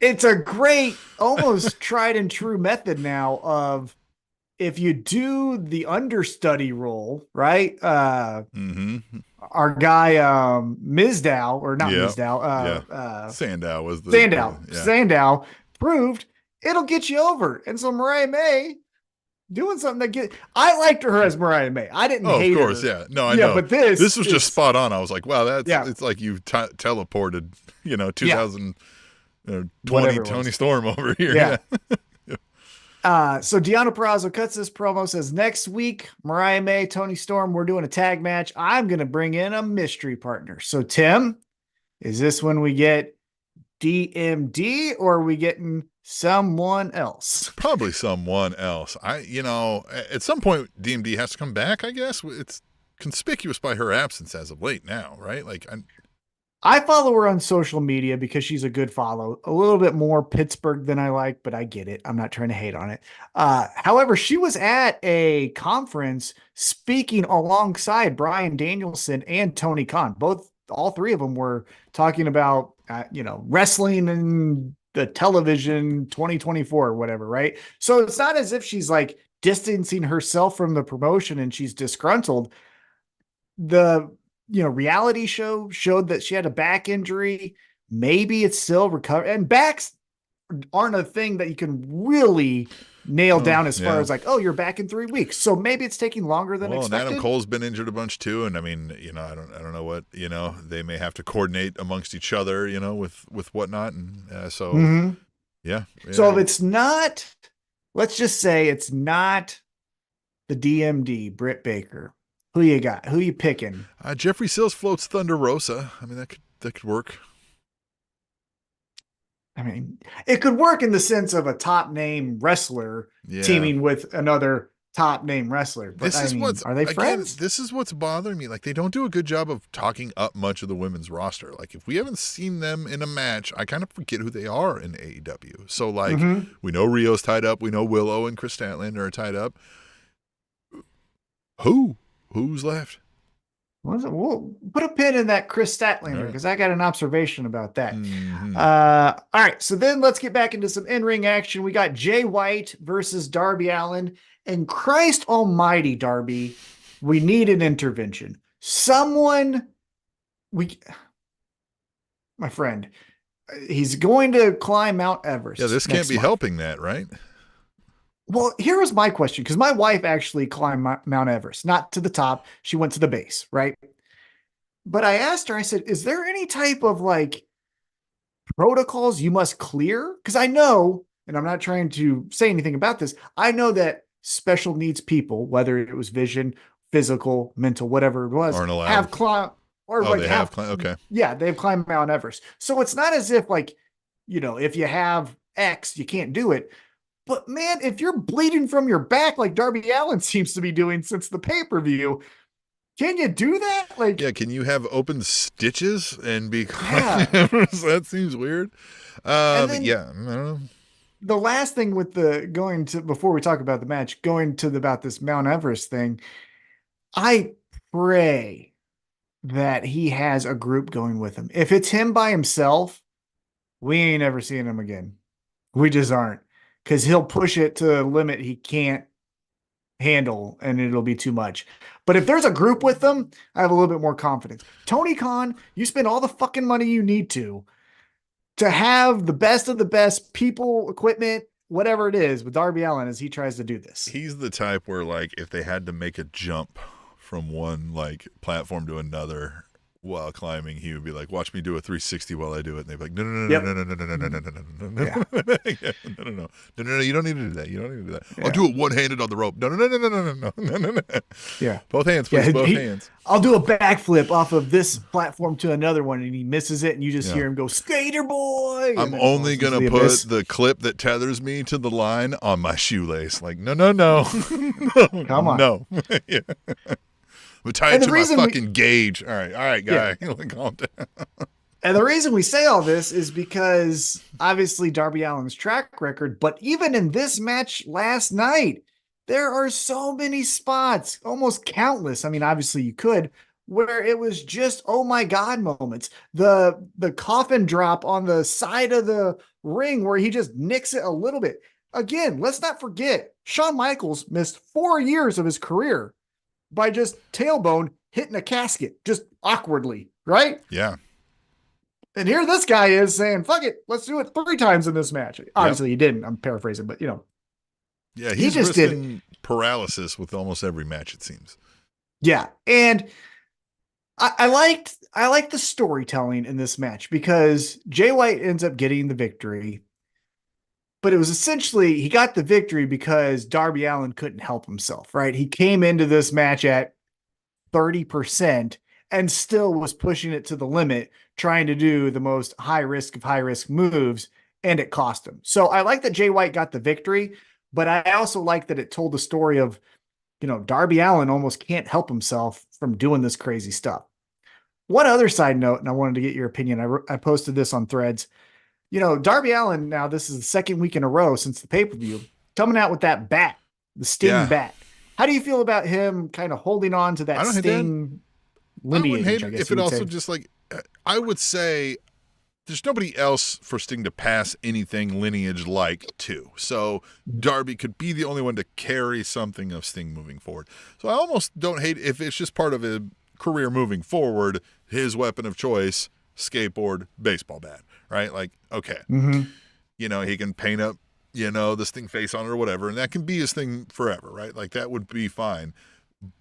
it's a great, almost tried and true method now of if you do the understudy role, right? Our guy, Mizdow, or not Mizdow, Sandow was the Sandow proved it'll get you over. And so Mariah May doing something I liked her as Mariah May. I didn't hate her. Of course, yeah. No, I know. But this was just spot on. I was like, wow, it's like you teleported, 2020 Toni Storm over here. Yeah. So Deonna Purrazzo cuts this promo, says next week, Mariah May, Toni Storm, we're doing a tag match. I'm going to bring in a mystery partner. So Tim, is this when we get DMD or are we getting someone else? Probably someone else. At some point DMD has to come back, I guess. It's conspicuous by her absence as of late now, right? Like I follow her on social media because she's a good follow. A little bit more Pittsburgh than I like, but I get it. I'm not trying to hate on it. However, she was at a conference speaking alongside Bryan Danielson and Tony Khan. All three of them were talking about, wrestling and the television 2024 or whatever, right? So it's not as if she's like distancing herself from the promotion and she's disgruntled. The reality show showed that she had a back injury. Maybe it's still recovered, and backs aren't a thing that you can really nail down as far as like, you're back in 3 weeks. So maybe it's taking longer than expected. And Adam Cole's been injured a bunch too. And I mean, I don't know what, they may have to coordinate amongst each other, with whatnot. And so, yeah. So if it's not, let's just say it's not the DMD, Britt Baker. Who you got? Who you picking? Jeffrey Sills floats Thunder Rosa. I mean, that could work. I mean, it could work in the sense of a top name wrestler teaming with another top name wrestler. But are they friends? This is what's bothering me. Like, they don't do a good job of talking up much of the women's roster. Like, if we haven't seen them in a match, I kind of forget who they are in AEW. So, like, we know Rio's tied up. We know Willow and Chris Statlander are tied up. Who's left? We'll put a pin in that Chris Statlander because I got an observation about that. All right, so then let's get back into some in-ring action. We got Jay White versus Darby Allin. And Christ almighty, Darby, we need an intervention. My friend, he's going to climb Mount Everest. Yeah, this can't be helping that, right? Well, here was my question, because my wife actually climbed Mount Everest, not to the top. She went to the base, right? But I asked her, I said, is there any type of like protocols you must clear? Because I know, and I'm not trying to say anything about this, I know that special needs people, whether it was vision, physical, mental, whatever it was, aren't allowed. Have climbed. Okay. Yeah, they've climbed Mount Everest. So it's not as if like, if you have X, you can't do it. But man, if you're bleeding from your back like Darby Allin seems to be doing since the pay-per-view, can you do that? Like, yeah, can you have open stitches and be that seems weird. I don't know. The last thing with before we talk about the match, about this Mount Everest thing, I pray that he has a group going with him. If it's him by himself, we ain't ever seeing him again. We just aren't. Because he'll push it to a limit he can't handle, and it'll be too much. But if there's a group with them, I have a little bit more confidence. Tony Khan, you spend all the fucking money you need to have the best of the best people, equipment, whatever it is, with Darby Allin as he tries to do this. He's the type where, like, if they had to make a jump from one, like, platform to another while climbing, he would be like, watch me do a 360 while I do it. And they'd be like, no, you don't need to do that. You don't need to do that. I'll do it one-handed on the rope. No. Yeah. Both hands, please. Both hands. I'll do a backflip off of this platform to another one, and he misses it, and you just hear him go, Skater Boy! I'm only going to put the clip that tethers me to the line on my shoelace. Like, no. Come on. No. Yeah. We'll tie it to my fucking gauge. All right, guy. Yeah. Calm down. And the reason we say all this is because obviously Darby Allin's track record, but even in this match last night, there are so many spots, almost countless. I mean, obviously you could, where it was just, oh my God moments. The coffin drop on the side of the ring where he just nicks it a little bit. Again, let's not forget, Shawn Michaels missed 4 years of his career by just tailbone hitting a casket, just awkwardly, right? Yeah. And here this guy is saying, fuck it, let's do it 3 times in this match. Obviously he didn't, I'm paraphrasing, but Yeah, he just did paralysis with almost every match, it seems. Yeah. And I liked the storytelling in this match because Jay White ends up getting the victory. But it was essentially, he got the victory because Darby Allin couldn't help himself, right? He came into this match at 30% and still was pushing it to the limit, trying to do the most high risk of high risk moves, and it cost him. So I like that Jay White got the victory, but I also like that it told the story of, Darby Allin almost can't help himself from doing this crazy stuff. One other side note, and I wanted to get your opinion. I posted this on Threads. Darby Allin, now this is the second week in a row since the pay-per-view, coming out with that bat, the Sting bat. How do you feel about him kind of holding on to that Sting lineage? I wouldn't hate it if it also just like, I would say there's nobody else for Sting to pass anything lineage-like to. So Darby could be the only one to carry something of Sting moving forward. So I almost don't hate if it's just part of a career moving forward, his weapon of choice, skateboard, baseball bat. Right? Like, okay. Mm-hmm. He can paint up, the Sting face on it or whatever, and that can be his thing forever, right? Like, that would be fine.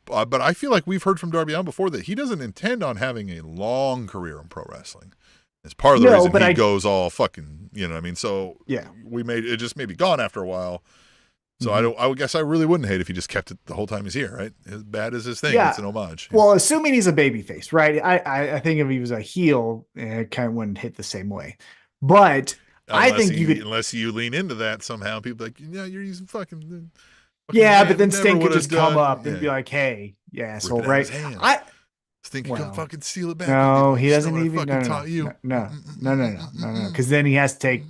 But I feel like we've heard from Darby Allin before that he doesn't intend on having a long career in pro wrestling. It's part of the reason he goes all fucking, you know what I mean? So, yeah, it just may be gone after a while. So I would guess I really wouldn't hate if he just kept it the whole time he's here, right? As bad as his thing, it's an homage. Well, assuming he's a babyface, right? I think if he was a heel, it kind of wouldn't hit the same way. But I think you could, unless you lean into that somehow. People like, yeah, you're using fucking yeah, man, but then Sting could just come done. up and be like, "Hey, yeah, rip so it out of right." his hands. I Sting could come fucking steal it back. No, and he just know doesn't what I even. fucking No, taught you. no. Because then he has to take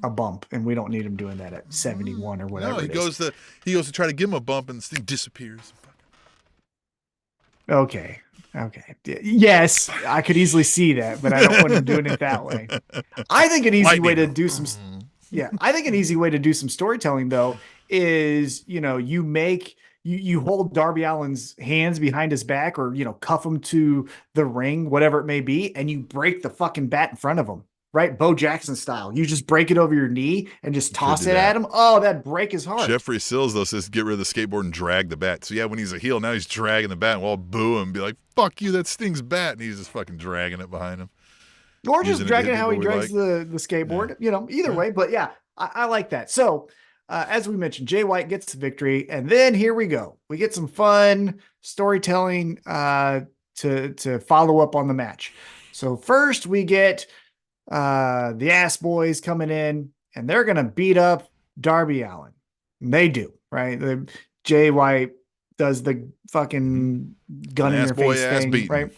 a bump, and we don't need him doing that at 71 or whatever. No, he goes to try to give him a bump, and Sting disappears. Okay. Yes, I could easily see that, but I don't want him doing it that way. I think an easy way to do some. Yeah, I think an easy way to do some storytelling though is you hold Darby Allin's hands behind his back, or cuff him to the ring, whatever it may be, and you break the fucking bat in front of him. Right, Bo Jackson style. You just break it over your knee and just toss it at him. Oh, that break is hard. Jeffrey Sills, though, says get rid of the skateboard and drag the bat. So, yeah, when he's a heel, now he's dragging the bat and we'll all boo him and be like, fuck you, that Sting's bat. And he's just fucking dragging it behind him. Or just dragging how he drags the skateboard, either way. But yeah, I like that. So, as we mentioned, Jay White gets the victory. And then here we go. We get some fun storytelling to follow up on the match. So first we get the Ass Boys coming in, and they're gonna beat up Darby Allin. And they do, right? Jay White does the fucking gun in your face thing, right?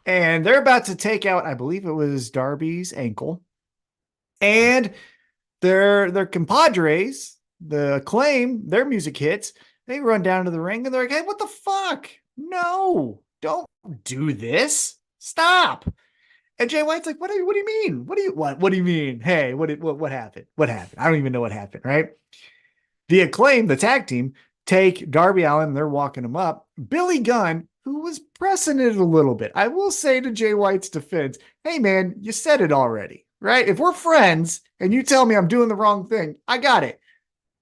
And they're about to take out, I believe it was Darby's ankle, and their compadres, the Acclaim, their music hits. They run down to the ring and they're like, "Hey, what the fuck? No, don't do this. Stop." And Jay White's like, what do you mean? What do you mean? Hey, what happened? What happened? I don't even know what happened, right? The Acclaim, the tag team, take Darby Allin, and they're walking him up. Billy Gunn, who was pressing it a little bit. I will say to Jay White's defense, hey man, you said it already, right? If we're friends and you tell me I'm doing the wrong thing, I got it.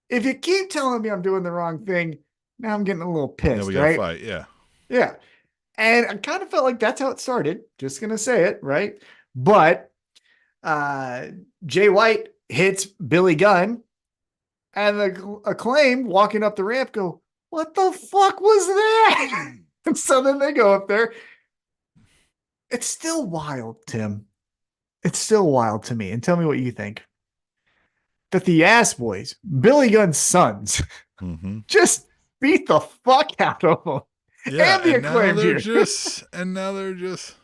If you keep telling me I'm doing the wrong thing, now I'm getting a little pissed, we gotta fight, yeah. Yeah. And I kind of felt like that's how it started. Just going to say it, right? But Jay White hits Billy Gunn, and the Acclaim walking up the ramp go, what the fuck was that? And so then they go up there. It's still wild, Tim. It's still wild to me. And tell me what you think. That the Ass Boys, Billy Gunn's sons, just beat the fuck out of them. Yeah, and the Acclaim now they're just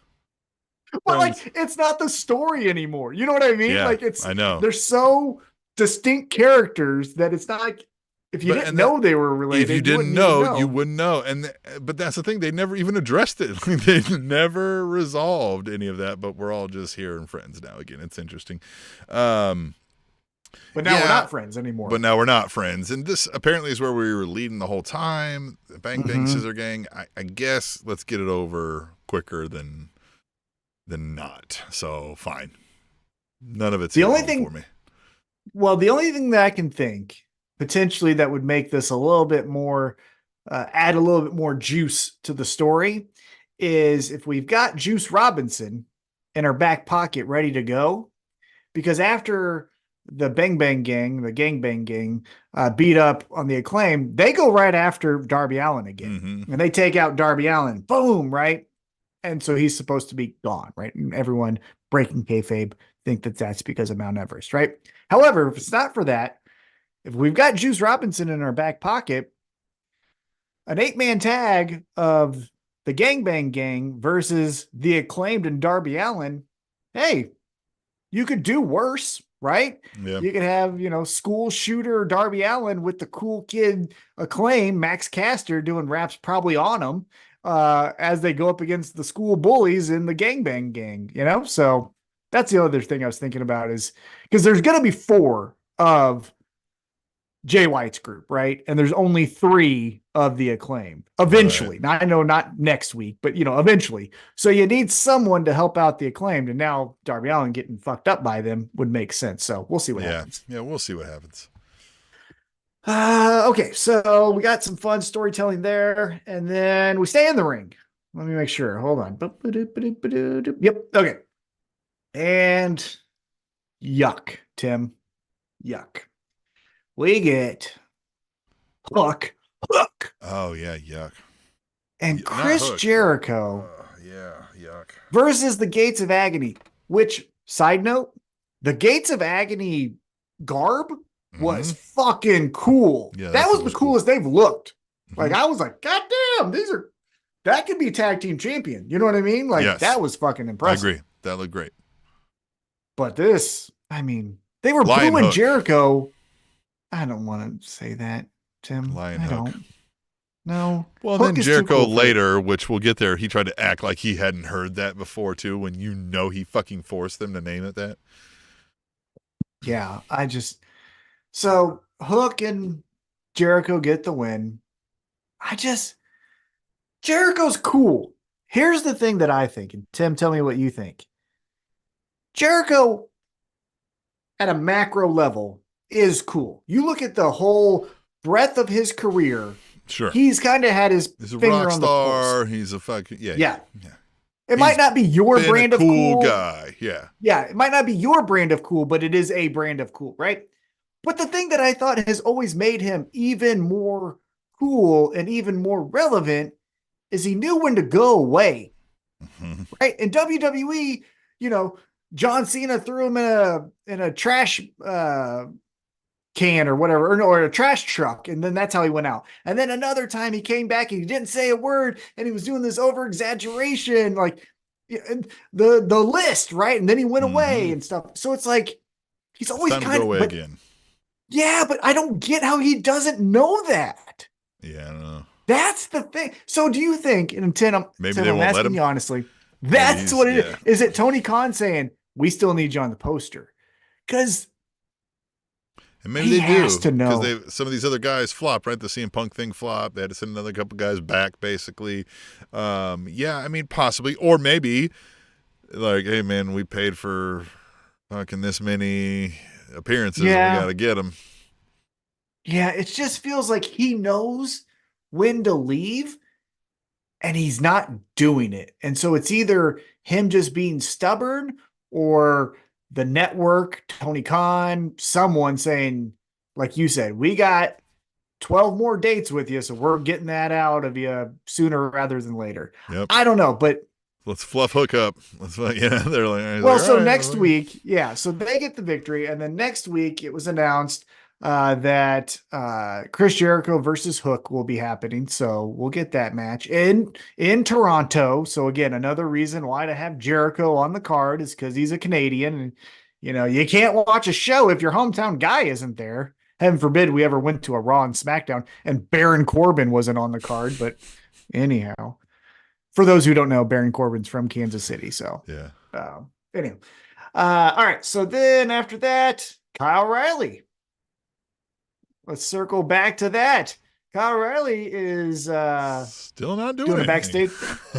well, like, it's not the story anymore. You know what I mean? Yeah, like, I know. They're so distinct characters that it's not like if you didn't know they were related. If you didn't know, you wouldn't know. But that's the thing. They never even addressed it. They never resolved any of that, but we're all just here and friends now again. It's interesting. But now we're not friends anymore. But now we're not friends. And this apparently is where we were leading the whole time. Bang Bang Scissor Gang. I guess let's get it over quicker than not. So fine. None of it's the only thing for me. Well, the only thing that I can think potentially that would make this a little bit more, add a little bit more juice to the story is if we've got Juice Robinson in our back pocket ready to go, because after the Bang Bang Gang, the Gang Bang Gang, beat up on the Acclaim, they go right after Darby Allin again. And they take out Darby Allin. Boom, right? And so he's supposed to be gone, right? And everyone breaking kayfabe think that that's because of Mount Everest, right? However, if it's not for that, if we've got Juice Robinson in our back pocket, an 8-man tag of the Gang Bang Gang versus the Acclaimed and Darby Allin, hey, you could do worse, right? Yeah. You could have, school shooter Darby Allin with the cool kid Acclaim, Max Caster, doing raps probably on him as they go up against the school bullies in the Gang Bang Gang, So that's the other thing I was thinking about is because there's going to be 4 of Jay White's group, right? And there's only 3 of the Acclaim eventually. Right. Now, I know not next week, but eventually. So you need someone to help out the Acclaimed, and now Darby Allin getting fucked up by them would make sense. So we'll see what happens. Yeah, we'll see what happens. Okay, so we got some fun storytelling there, and then we stay in the ring. Let me make sure. Hold on. Yep. Okay. And yuck, Tim. Yuck. We get Hook. Oh, yeah, yuck. And Chris Jericho. Yeah, yuck. Versus the Gates of Agony, which, side note, the Gates of Agony garb was fucking cool. Yeah, that was the coolest they've looked. Like, I was like, God damn, that could be tag team champion. You know what I mean? Like, that was fucking impressive. I agree. That looked great. But this, I mean, they were Lion booing hook. Jericho. I don't want to say that, Tim. Lion I hook. don't. No. Well, then Jericho later, which we'll get there, he tried to act like he hadn't heard that before, too, when he fucking forced them to name it that. Yeah, so Hook and Jericho get the win. Jericho's cool. Here's the thing that I think, and Tim, tell me what you think. Jericho, at a macro level, is cool. You look at the whole breadth of his career. Sure. He's kind of had his finger rock on the pulse. He's a fucking, yeah. It might not be your brand of cool. Guy. Yeah. Yeah. It might not be your brand of cool, but it is a brand of cool, right? But the thing that I thought has always made him even more cool and even more relevant is he knew when to go away. Right? In WWE, John Cena threw him in a trash can or whatever, or a trash truck, and then that's how he went out. And then another time he came back and he didn't say a word, and he was doing this over exaggeration, like the list, right? And then he went away and stuff. So it's like he's always kind of go away again. Yeah, but I don't get how he doesn't know that. Yeah, I don't know. That's the thing. So do you think, and Tim, I'm asking you honestly, that's what it is. Is it Tony Khan saying, we still need you on the poster? Because maybe they do. To know. Because some of these other guys flopped, right? The CM Punk thing flopped. They had to send another couple guys back, basically. Yeah, I mean, possibly. Or maybe, like, hey, man, we paid for fucking this many appearances. Yeah. We got to get them. Yeah, it just feels like he knows when to leave and he's not doing it. And so it's either him just being stubborn or the network, Tony Khan, someone saying, like you said, we got 12 more dates with you, so we're getting that out of you sooner rather than later. Yep. I don't know, but let's fluff Hook up. They're like, well, so next week, so they get the victory, and then next week it was announced that Chris Jericho versus Hook will be happening. So we'll get that match in Toronto. So again, another reason why to have Jericho on the card is because he's a Canadian, and you can't watch a show if your hometown guy isn't there. Heaven forbid we ever went to a Raw and SmackDown and Baron Corbin wasn't on the card. But anyhow, for those who don't know, Baron Corbin's from Kansas City. So yeah. Anyway, all right. So then after that, Kyle O'Reilly. Let's circle back to that. Kyle O'Reilly is still not doing a backstage.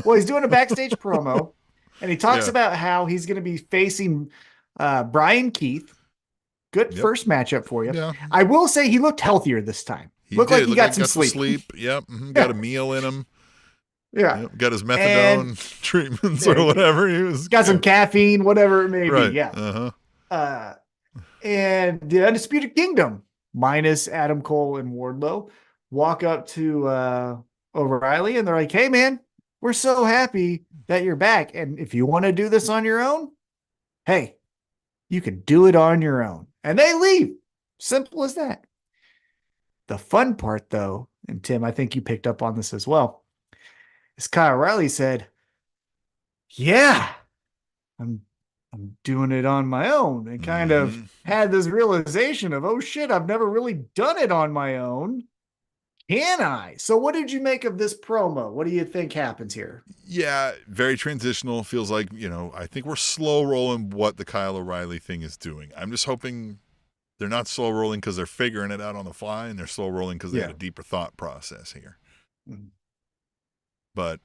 Well, he's doing a backstage promo, and he talks about how he's going to be facing Brian Keith. Good first matchup for you. Yeah. I will say he looked healthier this time. Looked like he got some sleep. Yep. Got a meal in him. Yeah. Yep. Got his methadone treatments or whatever. He was got some caffeine, whatever it may be. Yeah. Uh-huh. And the Undisputed Kingdom, minus Adam Cole and Wardlow, walk up to O'Reilly and they're like, hey man, we're so happy that you're back. And if you want to do this on your own, hey, you can do it on your own. And they leave. Simple as that. The fun part though, and Tim, I think you picked up on this as well, is Kyle O'Reilly said, yeah, I'm doing it on my own, and kind of had this realization of, oh shit, I've never really done it on my own. Can I? So what did you make of this promo? What do you think happens here? Yeah, very transitional. Feels like, I think we're slow rolling what the Kyle O'Reilly thing is doing. I'm just hoping they're not slow rolling because they're figuring it out on the fly, and they're slow rolling because they had a deeper thought process here. Mm-hmm. But,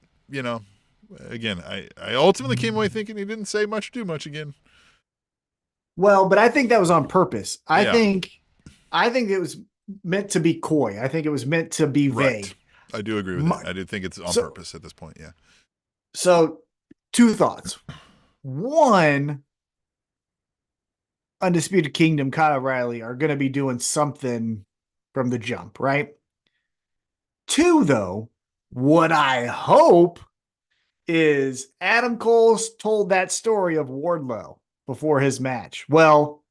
again, I ultimately came away thinking he didn't say much, do much again. Well, but I think that was on purpose. I think it was meant to be coy. I think it was meant to be vague. I do agree with that. I do think it's on purpose at this point. Yeah. So 2 thoughts. 1, Undisputed Kingdom, Kyle O'Reilly are going to be doing something from the jump, right? 2, though, what I hope is Adam Cole told that story of Wardlow. before his match. Well,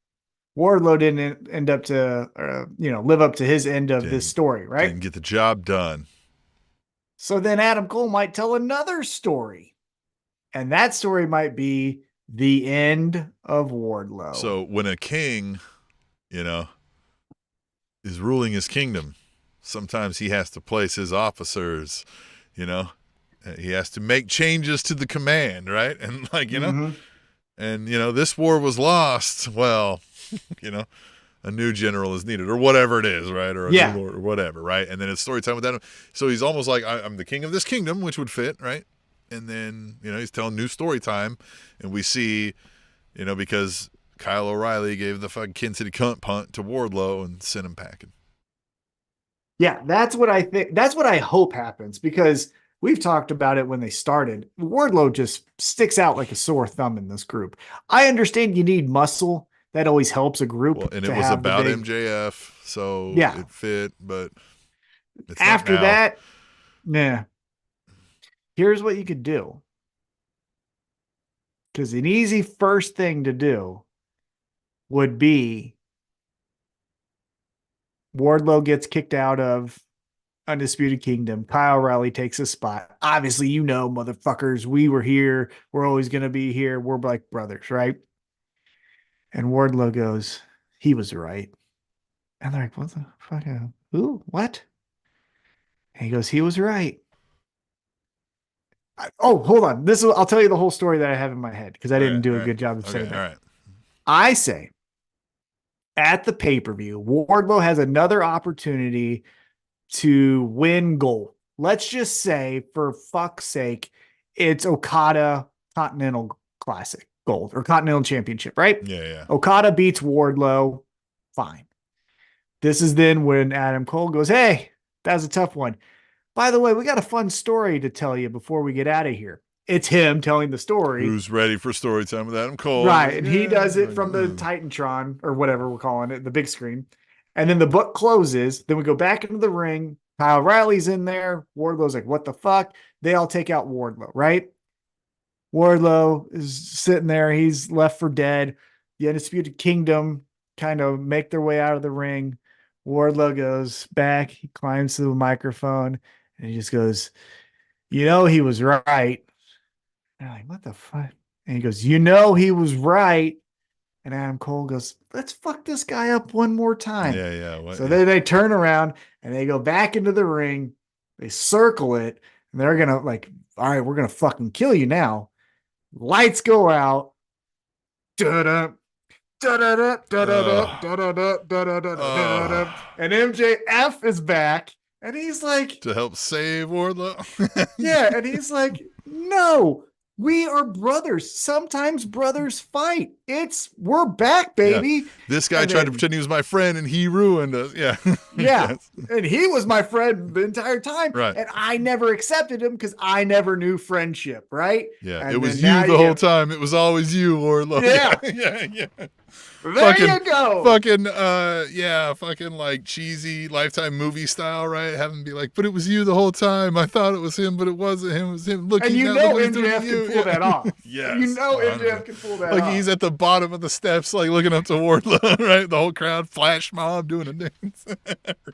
Wardlow didn't end up to, live up to his end of this story, right? Didn't get the job done. So then Adam Cole might tell another story. And that story might be the end of Wardlow. So when a king, is ruling his kingdom, sometimes he has to place his officers, he has to make changes to the command, right? And and this war was lost. Well, a new general is needed, or whatever it is, right? Or a new lord, or whatever, right? And then it's story time with Adam. So he's almost like, I'm the king of this kingdom, which would fit, right? And then he's telling new story time, and we see, because Kyle O'Reilly gave the fucking Kansas City cunt punt to Wardlow and sent him packing. Yeah, that's what I think. That's what I hope happens, because we've talked about it when they started. Wardlow just sticks out like a sore thumb in this group. I understand you need muscle. That always helps a group. Well, and it was about MJF, so it fit, but it's after that, here's what you could do. Because an easy first thing to do would be Wardlow gets kicked out of Undisputed Kingdom. Kyle O'Reilly takes a spot. Obviously, motherfuckers, we were here. We're always going to be here. We're like brothers, right? And Wardlow goes, he was right. And they're like, what the fuck? Who? What? And he goes, he was right. Hold on. I'll tell you the whole story that I have in my head, because I didn't do a good job of saying that. All right. I say, at the pay-per-view, Wardlow has another opportunity to win gold. Let's just say, for fuck's sake, it's Okada Continental Classic gold, or Continental Championship, right? Yeah. Okada beats Wardlow. Fine. This is then when Adam Cole goes, hey, that was a tough one. By the way, we got a fun story to tell you before we get out of here. It's him telling the story. Who's ready for story time with Adam Cole? Right. And he does it from the Titantron, or whatever we're calling it, the big screen. And then the book closes. Then we go back into the ring. Kyle O'Reilly's in there. Wardlow's like, what the fuck? They all take out Wardlow, right? Wardlow is sitting there. He's left for dead. The Undisputed Kingdom kind of make their way out of the ring. Wardlow goes back. He climbs to the microphone and he just goes, he was right. And I'm like, what the fuck? And he goes, he was right. And Adam Cole goes, let's fuck this guy up one more time. Yeah. So then they turn around and they go back into the ring. They circle it. And they're going to all right, we're going to fucking kill you now. Lights go out. Da-da. Da-da-da, da-da-da, da-da-da, da-da-da, and MJF is back. And he's like, to help save Wardlow. Yeah. And he's like, no. We are brothers. Sometimes brothers fight. We're back, baby. Yeah. This guy tried to pretend he was my friend and he ruined us. Yeah. Yeah. Yes. And he was my friend the entire time. Right. And I never accepted him because I never knew friendship. Right. Yeah. And it was you the whole time. It was always you, Wardlow. Yeah. Yeah. There you go. Fucking like cheesy Lifetime movie style, right? Having be like, but it was you the whole time. I thought it was him, but it wasn't him. It was him. Look, and MJF can pull that off. Yes. MJF can pull that off. Like he's at the bottom of the steps, like looking up to Wardlow, right? The whole crowd, flash mob doing a dance.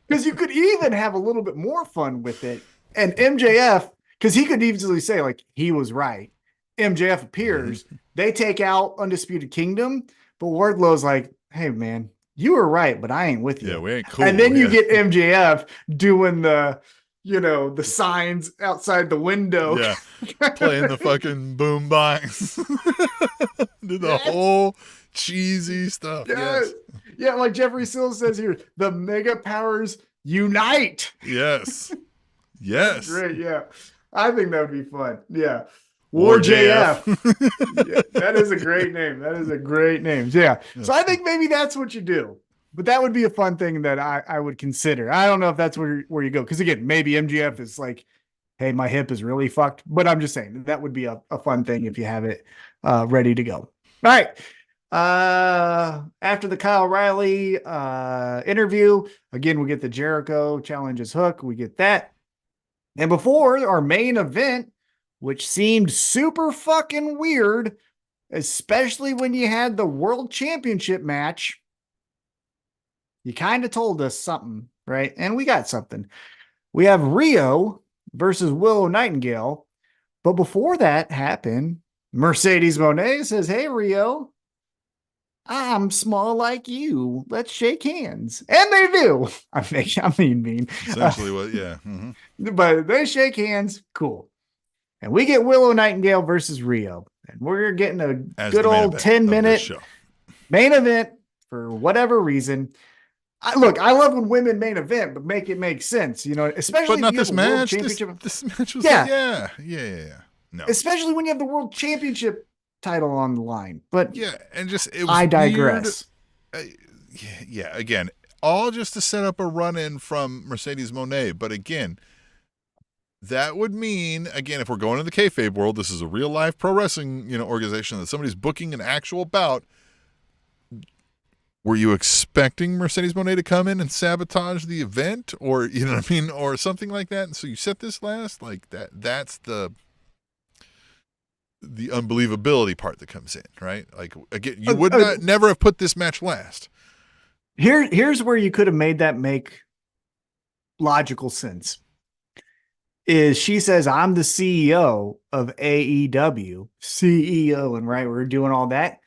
Because you could even have a little bit more fun with it. And MJF, because he could easily say, he was right. MJF appears. They take out Undisputed Kingdom. But Wardlow's like, hey, man, you were right, but I ain't with you. Yeah, we ain't cool. And then you get MJF doing the signs outside the window. Yeah, playing the fucking boombox. Do the whole cheesy stuff. Yes. Yeah, like Jeffrey Sills says here, the mega powers unite. Yes. Yes. Great, yeah. I think that would be fun. Yeah. War JF. Yeah, that is a great name. Yeah. So I think maybe that's what you do. But that would be a fun thing that I would consider. I don't know if that's where you go. Because again, maybe MGF is like, hey, my hip is really fucked. But I'm just saying that would be a fun thing if you have it ready to go. All right. After the Kyle O'Reilly interview, again, we get the Jericho challenges Hook. We get that. And before our main event, which seemed super fucking weird, especially when you had the world championship match. You kind of told us something, right? And we got something. We have Rio versus Willow Nightingale. But before that happened, Mercedes Moné says, "Hey, Rio, I'm small like you. Let's shake hands." And they do. I mean. Essentially what, yeah. But they shake hands. Cool. And we get Willow Nightingale versus Rio. And we're getting a good old 10-minute main event for whatever reason. I love when women main event, but make it make sense, especially but not this match. This match was yeah. No. Especially when you have the world championship title on the line. But yeah, and just it was I digress. Yeah, again, all just to set up a run-in from Mercedes Moné. But again, that would mean, again, if we're going to the kayfabe world, this is a real life pro wrestling, organization that somebody's booking an actual bout. Were you expecting Mercedes Moné to come in and sabotage the event, or or something like that? And so you set this last like that. That's the unbelievability part that comes in, right? Like again, you would never have put this match last. Here's where you could have made that make logical sense. Is she says, "I'm the CEO of AEW, CEO," and right, we're doing all that.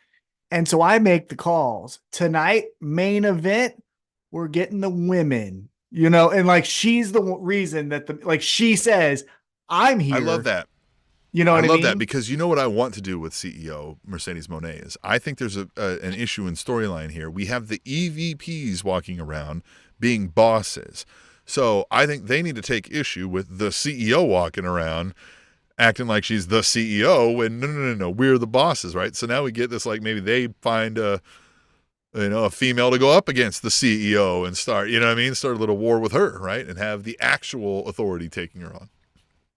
And so I make the calls tonight, main event. We're getting the women, and like, she's the reason that she says, "I'm here." I love that. You know what I mean? I love that, because you know what I want to do with CEO Mercedes Moné is I think there's an issue in storyline here. We have the EVPs walking around being bosses. So I think they need to take issue with the CEO walking around acting like she's the CEO when no, we're the bosses, right? So now we get this, like, maybe they find a female to go up against the CEO and start a little war with her, right? And have the actual authority taking her on.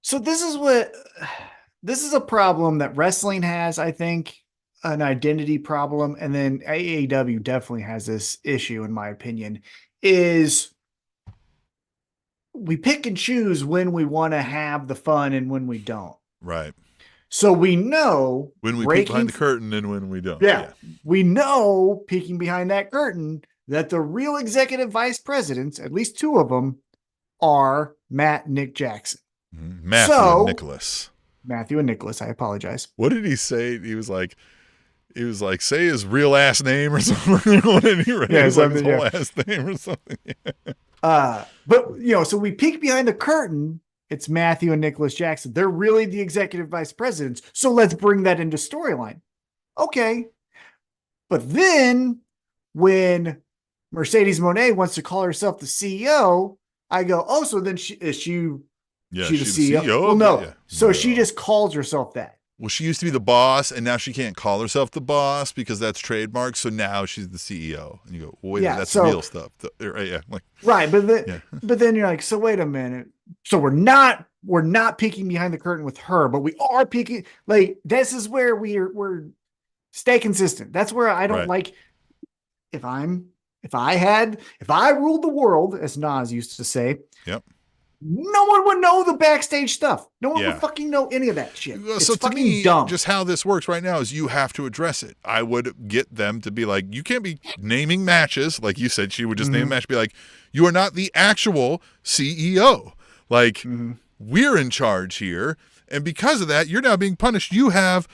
So this is a problem that wrestling has, I think, an identity problem. And then AEW definitely has this issue, in my opinion, is we pick and choose when we want to have the fun and when we don't. Right. So we know when we peek behind the curtain and when we don't. Yeah. We know, peeking behind that curtain, that the real executive vice presidents, at least two of them, are Matt and Nick Jackson. Matthew and Nicholas. Matthew and Nicholas. I apologize. What did he say? He was like, say his real ass name or something. What did he write? His whole ass name or something. But so we peek behind the curtain. It's Matthew and Nicholas Jackson. They're really the executive vice presidents. So let's bring that into storyline. Okay. But then when Mercedes Moné wants to call herself the CEO, I go, oh, so then is she the CEO? Well, no. Yeah. So she just calls herself that. Well, she used to be the boss, and now she can't call herself the boss because that's trademarked. So now she's the CEO, and you go, well, wait, that's real stuff, right? Yeah, right. But then you're like, so wait a minute. So we're not peeking behind the curtain with her, but we are peeking. Like, this is where we're stay consistent. That's where I don't like. If I ruled the world, as Nas used to say. Yep. No one would know the backstage stuff. No one would fucking know any of that shit. It's so fucking to me, dumb. Just how this works right now is you have to address it. I would get them to be like, you can't be naming matches. Like you said, she would just name a match, be like, you are not the actual CEO. Like, we're in charge here. And because of that, you're now being punished. You have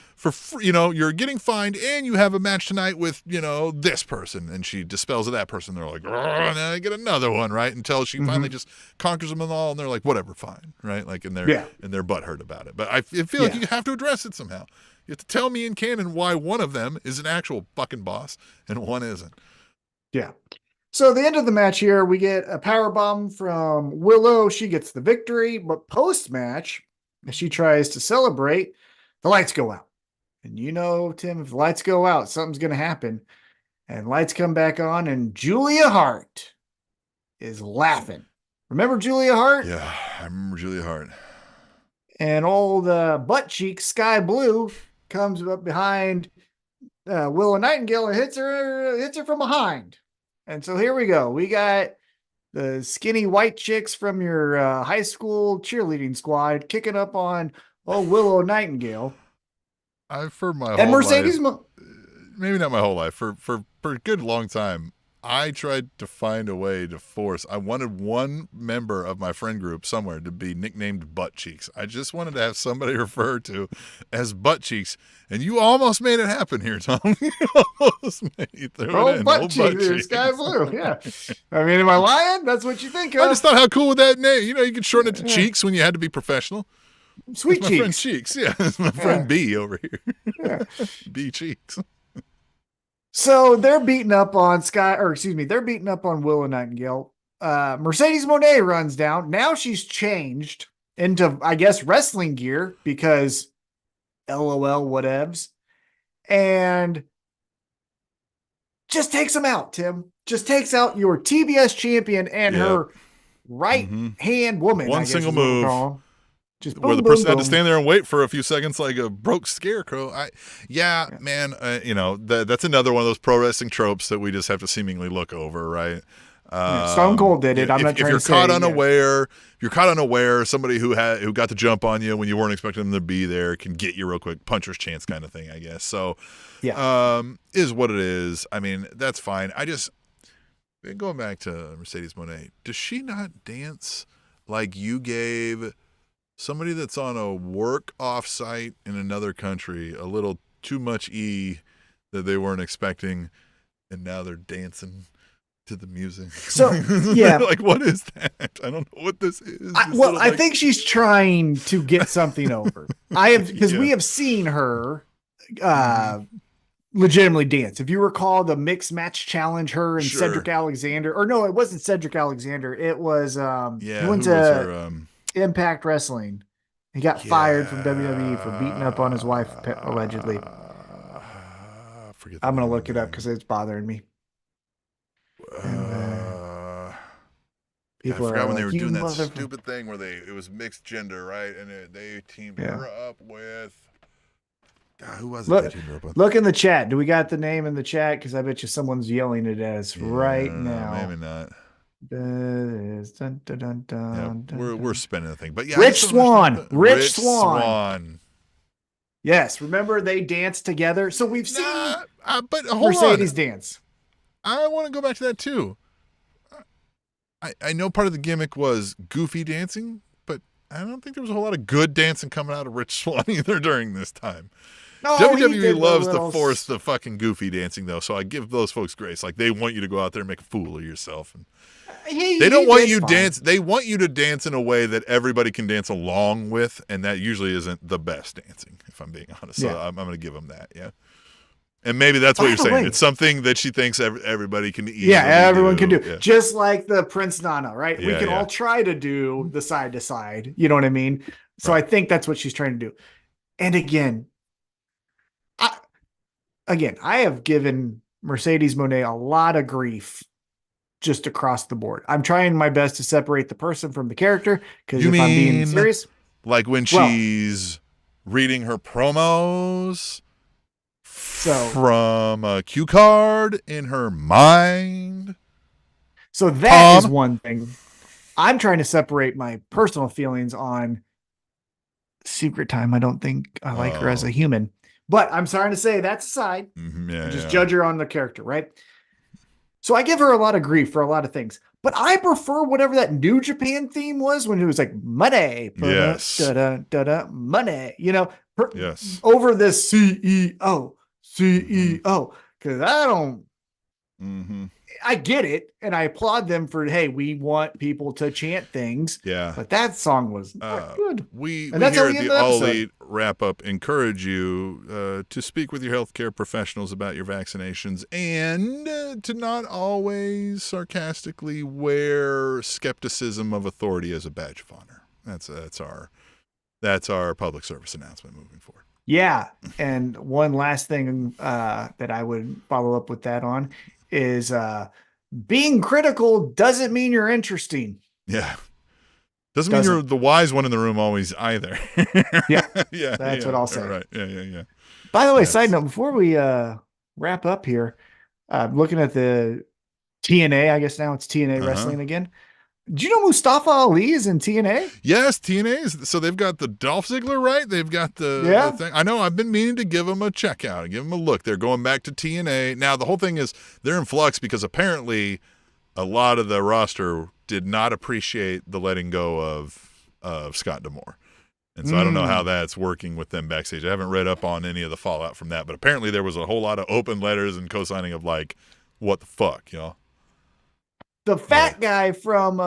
you're getting fined, and you have a match tonight with, this person. And she dispels of that person. They're like, now I get another one, right? Until she finally just conquers them all, and they're like, whatever, fine, right? Like, and they're butthurt about it. But I feel like you have to address it somehow. You have to tell me in canon why one of them is an actual fucking boss and one isn't. Yeah. So the end of the match here, we get a powerbomb from Willow. She gets the victory, but post-match, as she tries to celebrate, the lights go out. And Tim, if the lights go out, something's going to happen. And lights come back on, and Julia Hart is laughing. Remember Julia Hart? Yeah, I remember Julia Hart. And old butt cheek Sky Blue comes up behind Willow Nightingale and hits her from behind. And so here we go. We got the skinny white chicks from your high school cheerleading squad kicking up on Willow Nightingale. I've for my And whole Mercedes, life, maybe not my whole life, for a good long time, I tried to find a way to force. I wanted one member of my friend group somewhere to be nicknamed Butt Cheeks. I just wanted to have somebody referred to as Butt Cheeks, and you almost made it happen here, Tom. You almost made it in. Butt Cheeks, Sky Blue. Yeah, I mean, am I lying? That's what you think of. I just thought, how cool with that name. You know, you could shorten it to Cheeks when you had to be professional. Sweet That's my Cheeks. friend Cheeks. Yeah, that's my friend B over here. Yeah. B Cheeks. So they're beating up on they're beating up on Willow Nightingale. Mercedes Moné runs down. Now she's changed into, I guess, wrestling gear because LOL whatevs. And just takes him out, Tim. Just takes out your TBS champion and her right hand woman. One single move. Just boom, where the person had to stand there and wait for a few seconds like a broke scarecrow. Man, you know, that's another one of those pro wrestling tropes that we just have to seemingly look over, right? Stone Cold did it. I'm not trying to say. If you're caught unaware, somebody who got the jump on you when you weren't expecting them to be there can get you real quick, puncher's chance kind of thing, I guess. So, is what it is. I mean, that's fine. Going back to Mercedes Moné, does she not dance like you gave somebody that's on a work off-site in another country a little too much that they weren't expecting, and now they're dancing to the music? So, yeah. Like, what is that? I don't know what this is. I think she's trying to get something over. We have seen her legitimately dance. If you recall the mixed match challenge, her and Cedric Alexander, or no, it wasn't Cedric Alexander. It was, he went to Impact Wrestling. He got fired from WWE for beating up on his wife, allegedly. I'm going to look it up because it's bothering me. I forgot when they were doing that stupid thing where it was mixed gender, right? And they teamed her up with. God, who was it? Look in the chat. Do we got the name in the chat? Because I bet you someone's yelling it at us right now. Maybe not. We're spinning the thing, but Rich Swann. Yes, remember they danced together. So we've seen but Mercedes dance. I want to go back to that too. I know part of the gimmick was goofy dancing, but I don't think there was a whole lot of good dancing coming out of Rich Swann either during this time. No, WWE loves to force the fucking goofy dancing though, so I give those folks grace. Like, they want you to go out there and make a fool of yourself, and they don't want you dance. They want you to dance in a way that everybody can dance along with, and that usually isn't the best dancing, if I'm being honest. So I'm going to give them that. Yeah. And maybe that's what you're saying. It's something that she thinks everybody can easily everyone can do. Yeah. Just like the Prince Nana, right? We can all try to do the side to side. You know what I mean? So I think that's what she's trying to do. And again, I have given Mercedes Moné a lot of grief just across the board. I'm trying my best to separate the person from the character, because I'm being serious. Like when she's reading her promos from a cue card in her mind. So that is one thing. I'm trying to separate my personal feelings on Secret Time. I don't think I like her as a human. But I'm sorry to say that's aside. Just judge her on the character, right? So I give her a lot of grief for a lot of things. But I prefer whatever that New Japan theme was when it was like money. Yes. Money. You know, over this CEO. Because I don't. I get it, and I applaud them for, hey, we want people to chant things. Yeah. But that song was not good. We here at the All Elite Wrap-Up encourage you to speak with your healthcare professionals about your vaccinations, and to not always sarcastically wear skepticism of authority as a badge of honor. That's our public service announcement moving forward. Yeah, and one last thing that I would follow up with that on is being critical doesn't mean you're interesting. Yeah. Doesn't mean you're the wise one in the room always either. Yeah. That's what I'll say. Right. Yeah. By the way, side note, before we wrap up here, looking at the TNA, I guess now it's TNA Wrestling again. Do you know Mustafa Ali is in TNA? Yes, TNA. So they've got the Dolph Ziggler, right? They've got the thing. I know. I've been meaning to give them a check out, give them a look. They're going back to TNA now. The whole thing is they're in flux because apparently a lot of the roster did not appreciate the letting go of Scott D'Amore. And so I don't know how that's working with them backstage. I haven't read up on any of the fallout from that, but apparently there was a whole lot of open letters and co-signing of like, what the fuck, you know? The fat guy from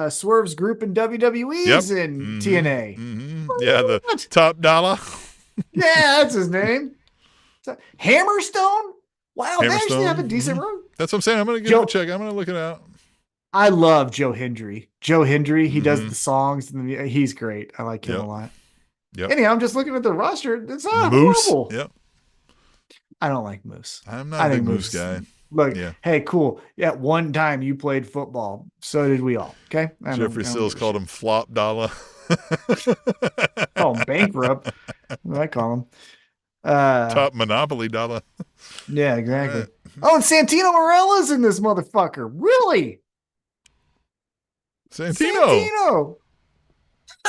Swerve's group in WWE is in TNA. Mm-hmm. Yeah, the Top Dollar. Yeah, that's his name. Hammerstone? Wow, they actually have a decent run. That's what I'm saying. I'm going to give it a check. I'm going to look it out. I love Joe Hendry. Joe Hendry, he does the songs, and he's great. I like him a lot. Yep. Anyhow, I'm just looking at the roster. It's not Moose. horrible. Yep. I don't like Moose. I'm not a big Moose guy. Look, hey, cool. Yeah, one time you played football. So did we all. Okay. Jeffrey Sills called him Flop Dollar. Oh, bankrupt. I call him. Top Monopoly Dollar. Yeah, exactly. Right. Oh, and Santino Morella's in this motherfucker. Really? Santino.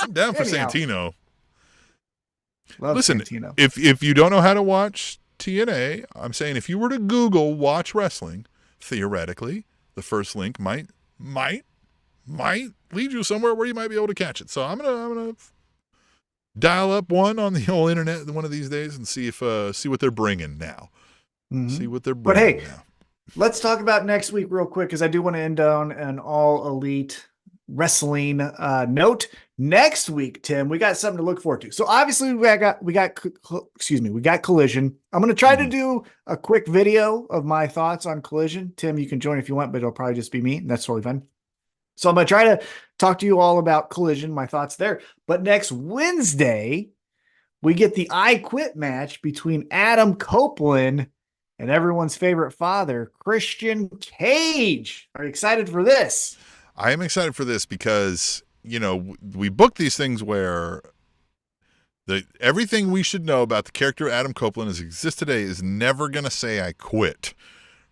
I'm down for Santino. Listen, Santino. If you don't know how to watch TNA, I'm saying if you were to Google watch wrestling, theoretically, the first link might lead you somewhere where you might be able to catch it. So I'm gonna dial up one on the whole internet one of these days and see what they're bringing now. Mm-hmm. See what they're bringing. But hey, let's talk about next week real quick because I do want to end on an all elite wrestling note. Next week, Tim, we got something to look forward to. So obviously we got Collision. I'm going to try to do a quick video of my thoughts on Collision. Tim, you can join if you want, but it'll probably just be me. And that's totally fine. So I'm going to try to talk to you all about Collision, my thoughts there. But next Wednesday, we get the I Quit match between Adam Copeland and everyone's favorite father, Christian Cage. Are you excited for this? I am excited for this because, you know, we book these things where everything we should know about the character Adam Copeland as exists today is never going to say I quit,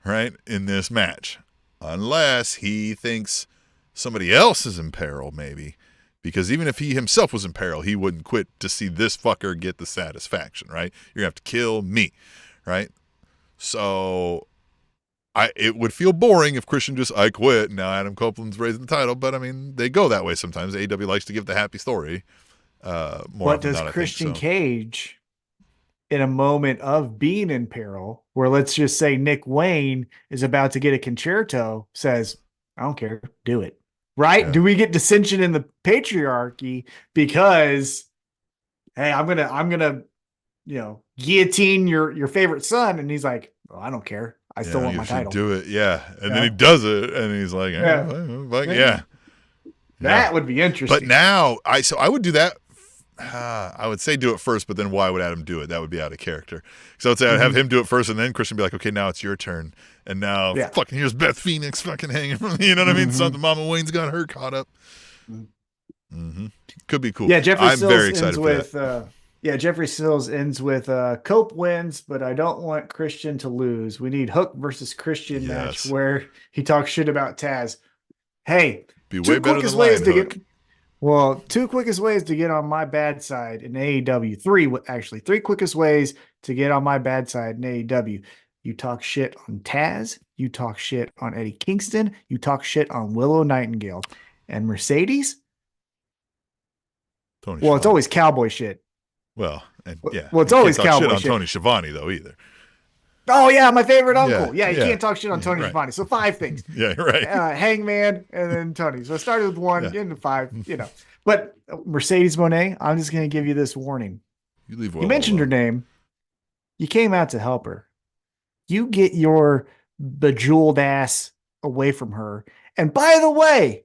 right, in this match. Unless he thinks somebody else is in peril, maybe. Because even if he himself was in peril, he wouldn't quit to see this fucker get the satisfaction, right? You're going to have to kill me, right? So it would feel boring if Christian just, I quit, and now Adam Copeland's raising the title. But, I mean, they go that way sometimes. AEW likes to give the happy story. What does Christian Cage, in a moment of being in peril, where let's just say Nick Wayne is about to get a concerto, says, I don't care, do it. Right? Yeah. Do we get dissension in the patriarchy because, hey, I'm gonna, you know, guillotine your favorite son, and he's like, well, I don't care. I still want my title. Do it, yeah. And then he does it, and he's like, yeah. That would be interesting. But now, I would do that. I would say do it first, but then why would Adam do it? That would be out of character. So I'd say I'd have him do it first, and then Christian be like, okay, now it's your turn. And now, fucking here's Beth Phoenix fucking hanging from me. You know what I mean? Something Mama Wayne's got her caught up. Mm-hmm. Could be cool. Yeah, I'm very excited for that. Jeffrey Sills ends with Cope wins, but I don't want Christian to lose. We need Hook versus Christian match where he talks shit about Taz. Hey, be way better than Lion Hook. Two quickest ways to get on my bad side in AEW. Three quickest ways to get on my bad side in AEW. You talk shit on Taz. You talk shit on Eddie Kingston. You talk shit on Willow Nightingale. And Mercedes? It's always cowboy shit. Well, it's always cowboy shit on Tony Schiavone, though, either. Oh, yeah, my favorite uncle. Yeah, you can't talk shit on Tony Schiavone. So 5 things. Yeah, right. Hangman and then Tony. So I started with 1, get into 5, you know. But Mercedes Moné, I'm just going to give you this warning. You mentioned her name. You came out to help her. You get your bejeweled ass away from her. And by the way,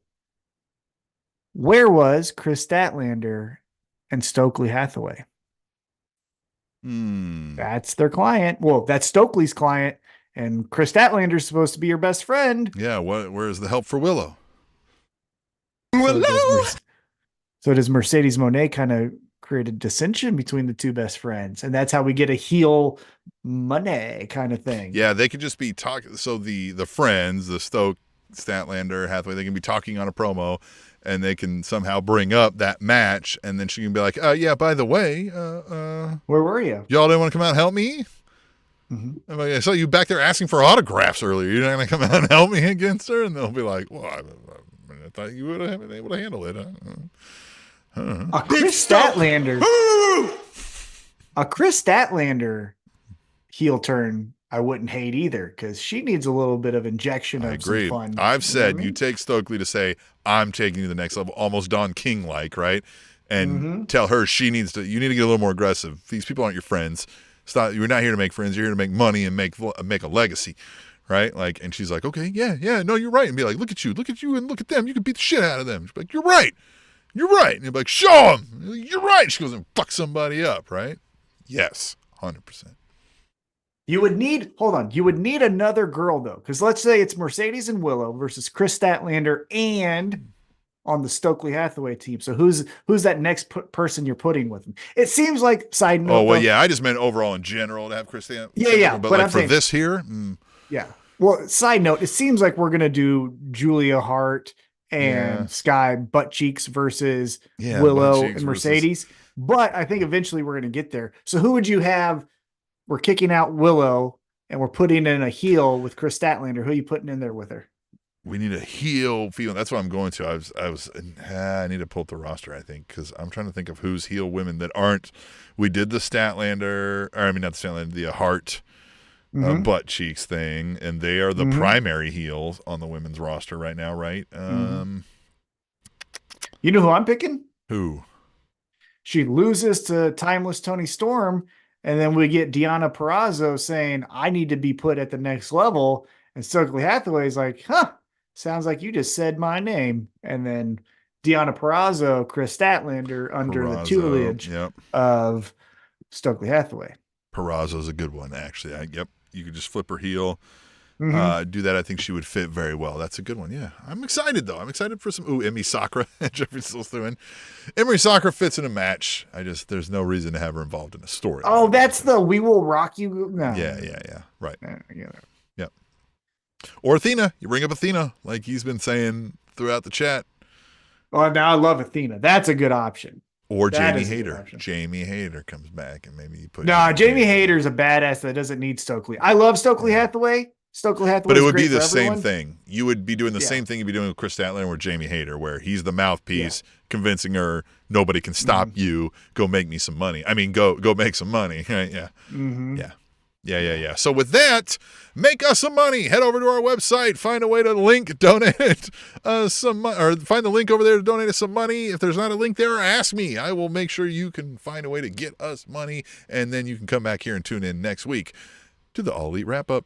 where was Chris Statlander and Stokely Hathaway? That's their client. Well, that's Stokely's client, and Chris Statlander is supposed to be your best friend. Yeah, where's the help for Willow? So does Mercedes Moné kind of create a dissension between the two best friends, and that's how we get a heel money kind of thing. Yeah, they could just be talking. So the friends, the Statlander, Hathaway, they can be talking on a promo, and they can somehow bring up that match, and then she can be like, yeah, by the way, where were you? Y'all didn't want to come out and help me? Mm-hmm. I'm like, I saw you back there asking for autographs earlier. You're not going to come out and help me against her? And they'll be like, well, I thought you would have been able to handle it. A Chris Statlander. A Chris Statlander heel turn I wouldn't hate either, because she needs a little bit of injection of some fun. I've said you take Stokely to say, I'm taking you to the next level, almost Don King-like, right? And tell her you need to get a little more aggressive. These people aren't your friends. Stop. You're not here to make friends. You're here to make money and make a legacy, right? Like, and she's like, okay, yeah, no, you're right. And be like, look at you, and look at them. You can beat the shit out of them. She's like, you're right. And you're like, show them. You're right. She goes and fucks somebody up, right? Yes, 100%. You would need another girl, though, because let's say it's Mercedes and Willow versus Chris Statlander and on the Stokely Hathaway team. So who's that next person you're putting with them? It seems like, side note. Oh, well, yeah, I just meant overall in general to have Chris Statlander. Yeah. But like for saying, this here? Yeah. Well, side note, it seems like we're going to do Julia Hart and Sky butt cheeks versus Willow and Mercedes. But I think eventually we're going to get there. So who would you have? We're kicking out Willow and we're putting in a heel with Chris Statlander. Who are you putting in there with her? We need a heel feeling. That's what I'm going to. I need to pull up the roster, I think, because I'm trying to think of who's heel women that aren't. We did the Statlander, or I mean, not the Statlander, the Hart butt cheeks thing, and they are the primary heels on the women's roster right now, right? You know who I'm picking? Who? She loses to Timeless Tony Storm, and then we get Deonna Purrazzo saying, I need to be put at the next level. And Stokely Hathaway's like, sounds like you just said my name. And then Deonna Purrazzo, Chris Statlander under the tutelage of Stokely Hathaway. Purrazzo's a good one, actually. You could just flip her heel. Do that. I think she would fit very well. That's a good one. Yeah. I'm excited, though. I'm excited for some. Emi Sakura. Jeffrey's still doing. Emery Sakura fits in a match. There's no reason to have her involved in a story. Oh, that's the We Will Rock You. No. Yeah. Right. Yep. Or Athena. You bring up Athena, like he's been saying throughout the chat. Oh, now I love Athena. That's a good option. Or Jamie Hayter. Jamie Hayter comes back and maybe you put. No, Jamie Hayter's a badass that doesn't need Stokely. I love Stokely Hathaway. But it would be the same thing. You would be doing the same thing you'd be doing with Chris Statlander or Jamie Hayter, where he's the mouthpiece, convincing her nobody can stop you. Go make me some money. I mean, go make some money. Right? Yeah. Yeah. So with that, make us some money. Head over to our website. Find a way to donate some, or find the link over there to donate us some money. If there's not a link there, ask me. I will make sure you can find a way to get us money, and then you can come back here and tune in next week to the All Elite Wrap Up.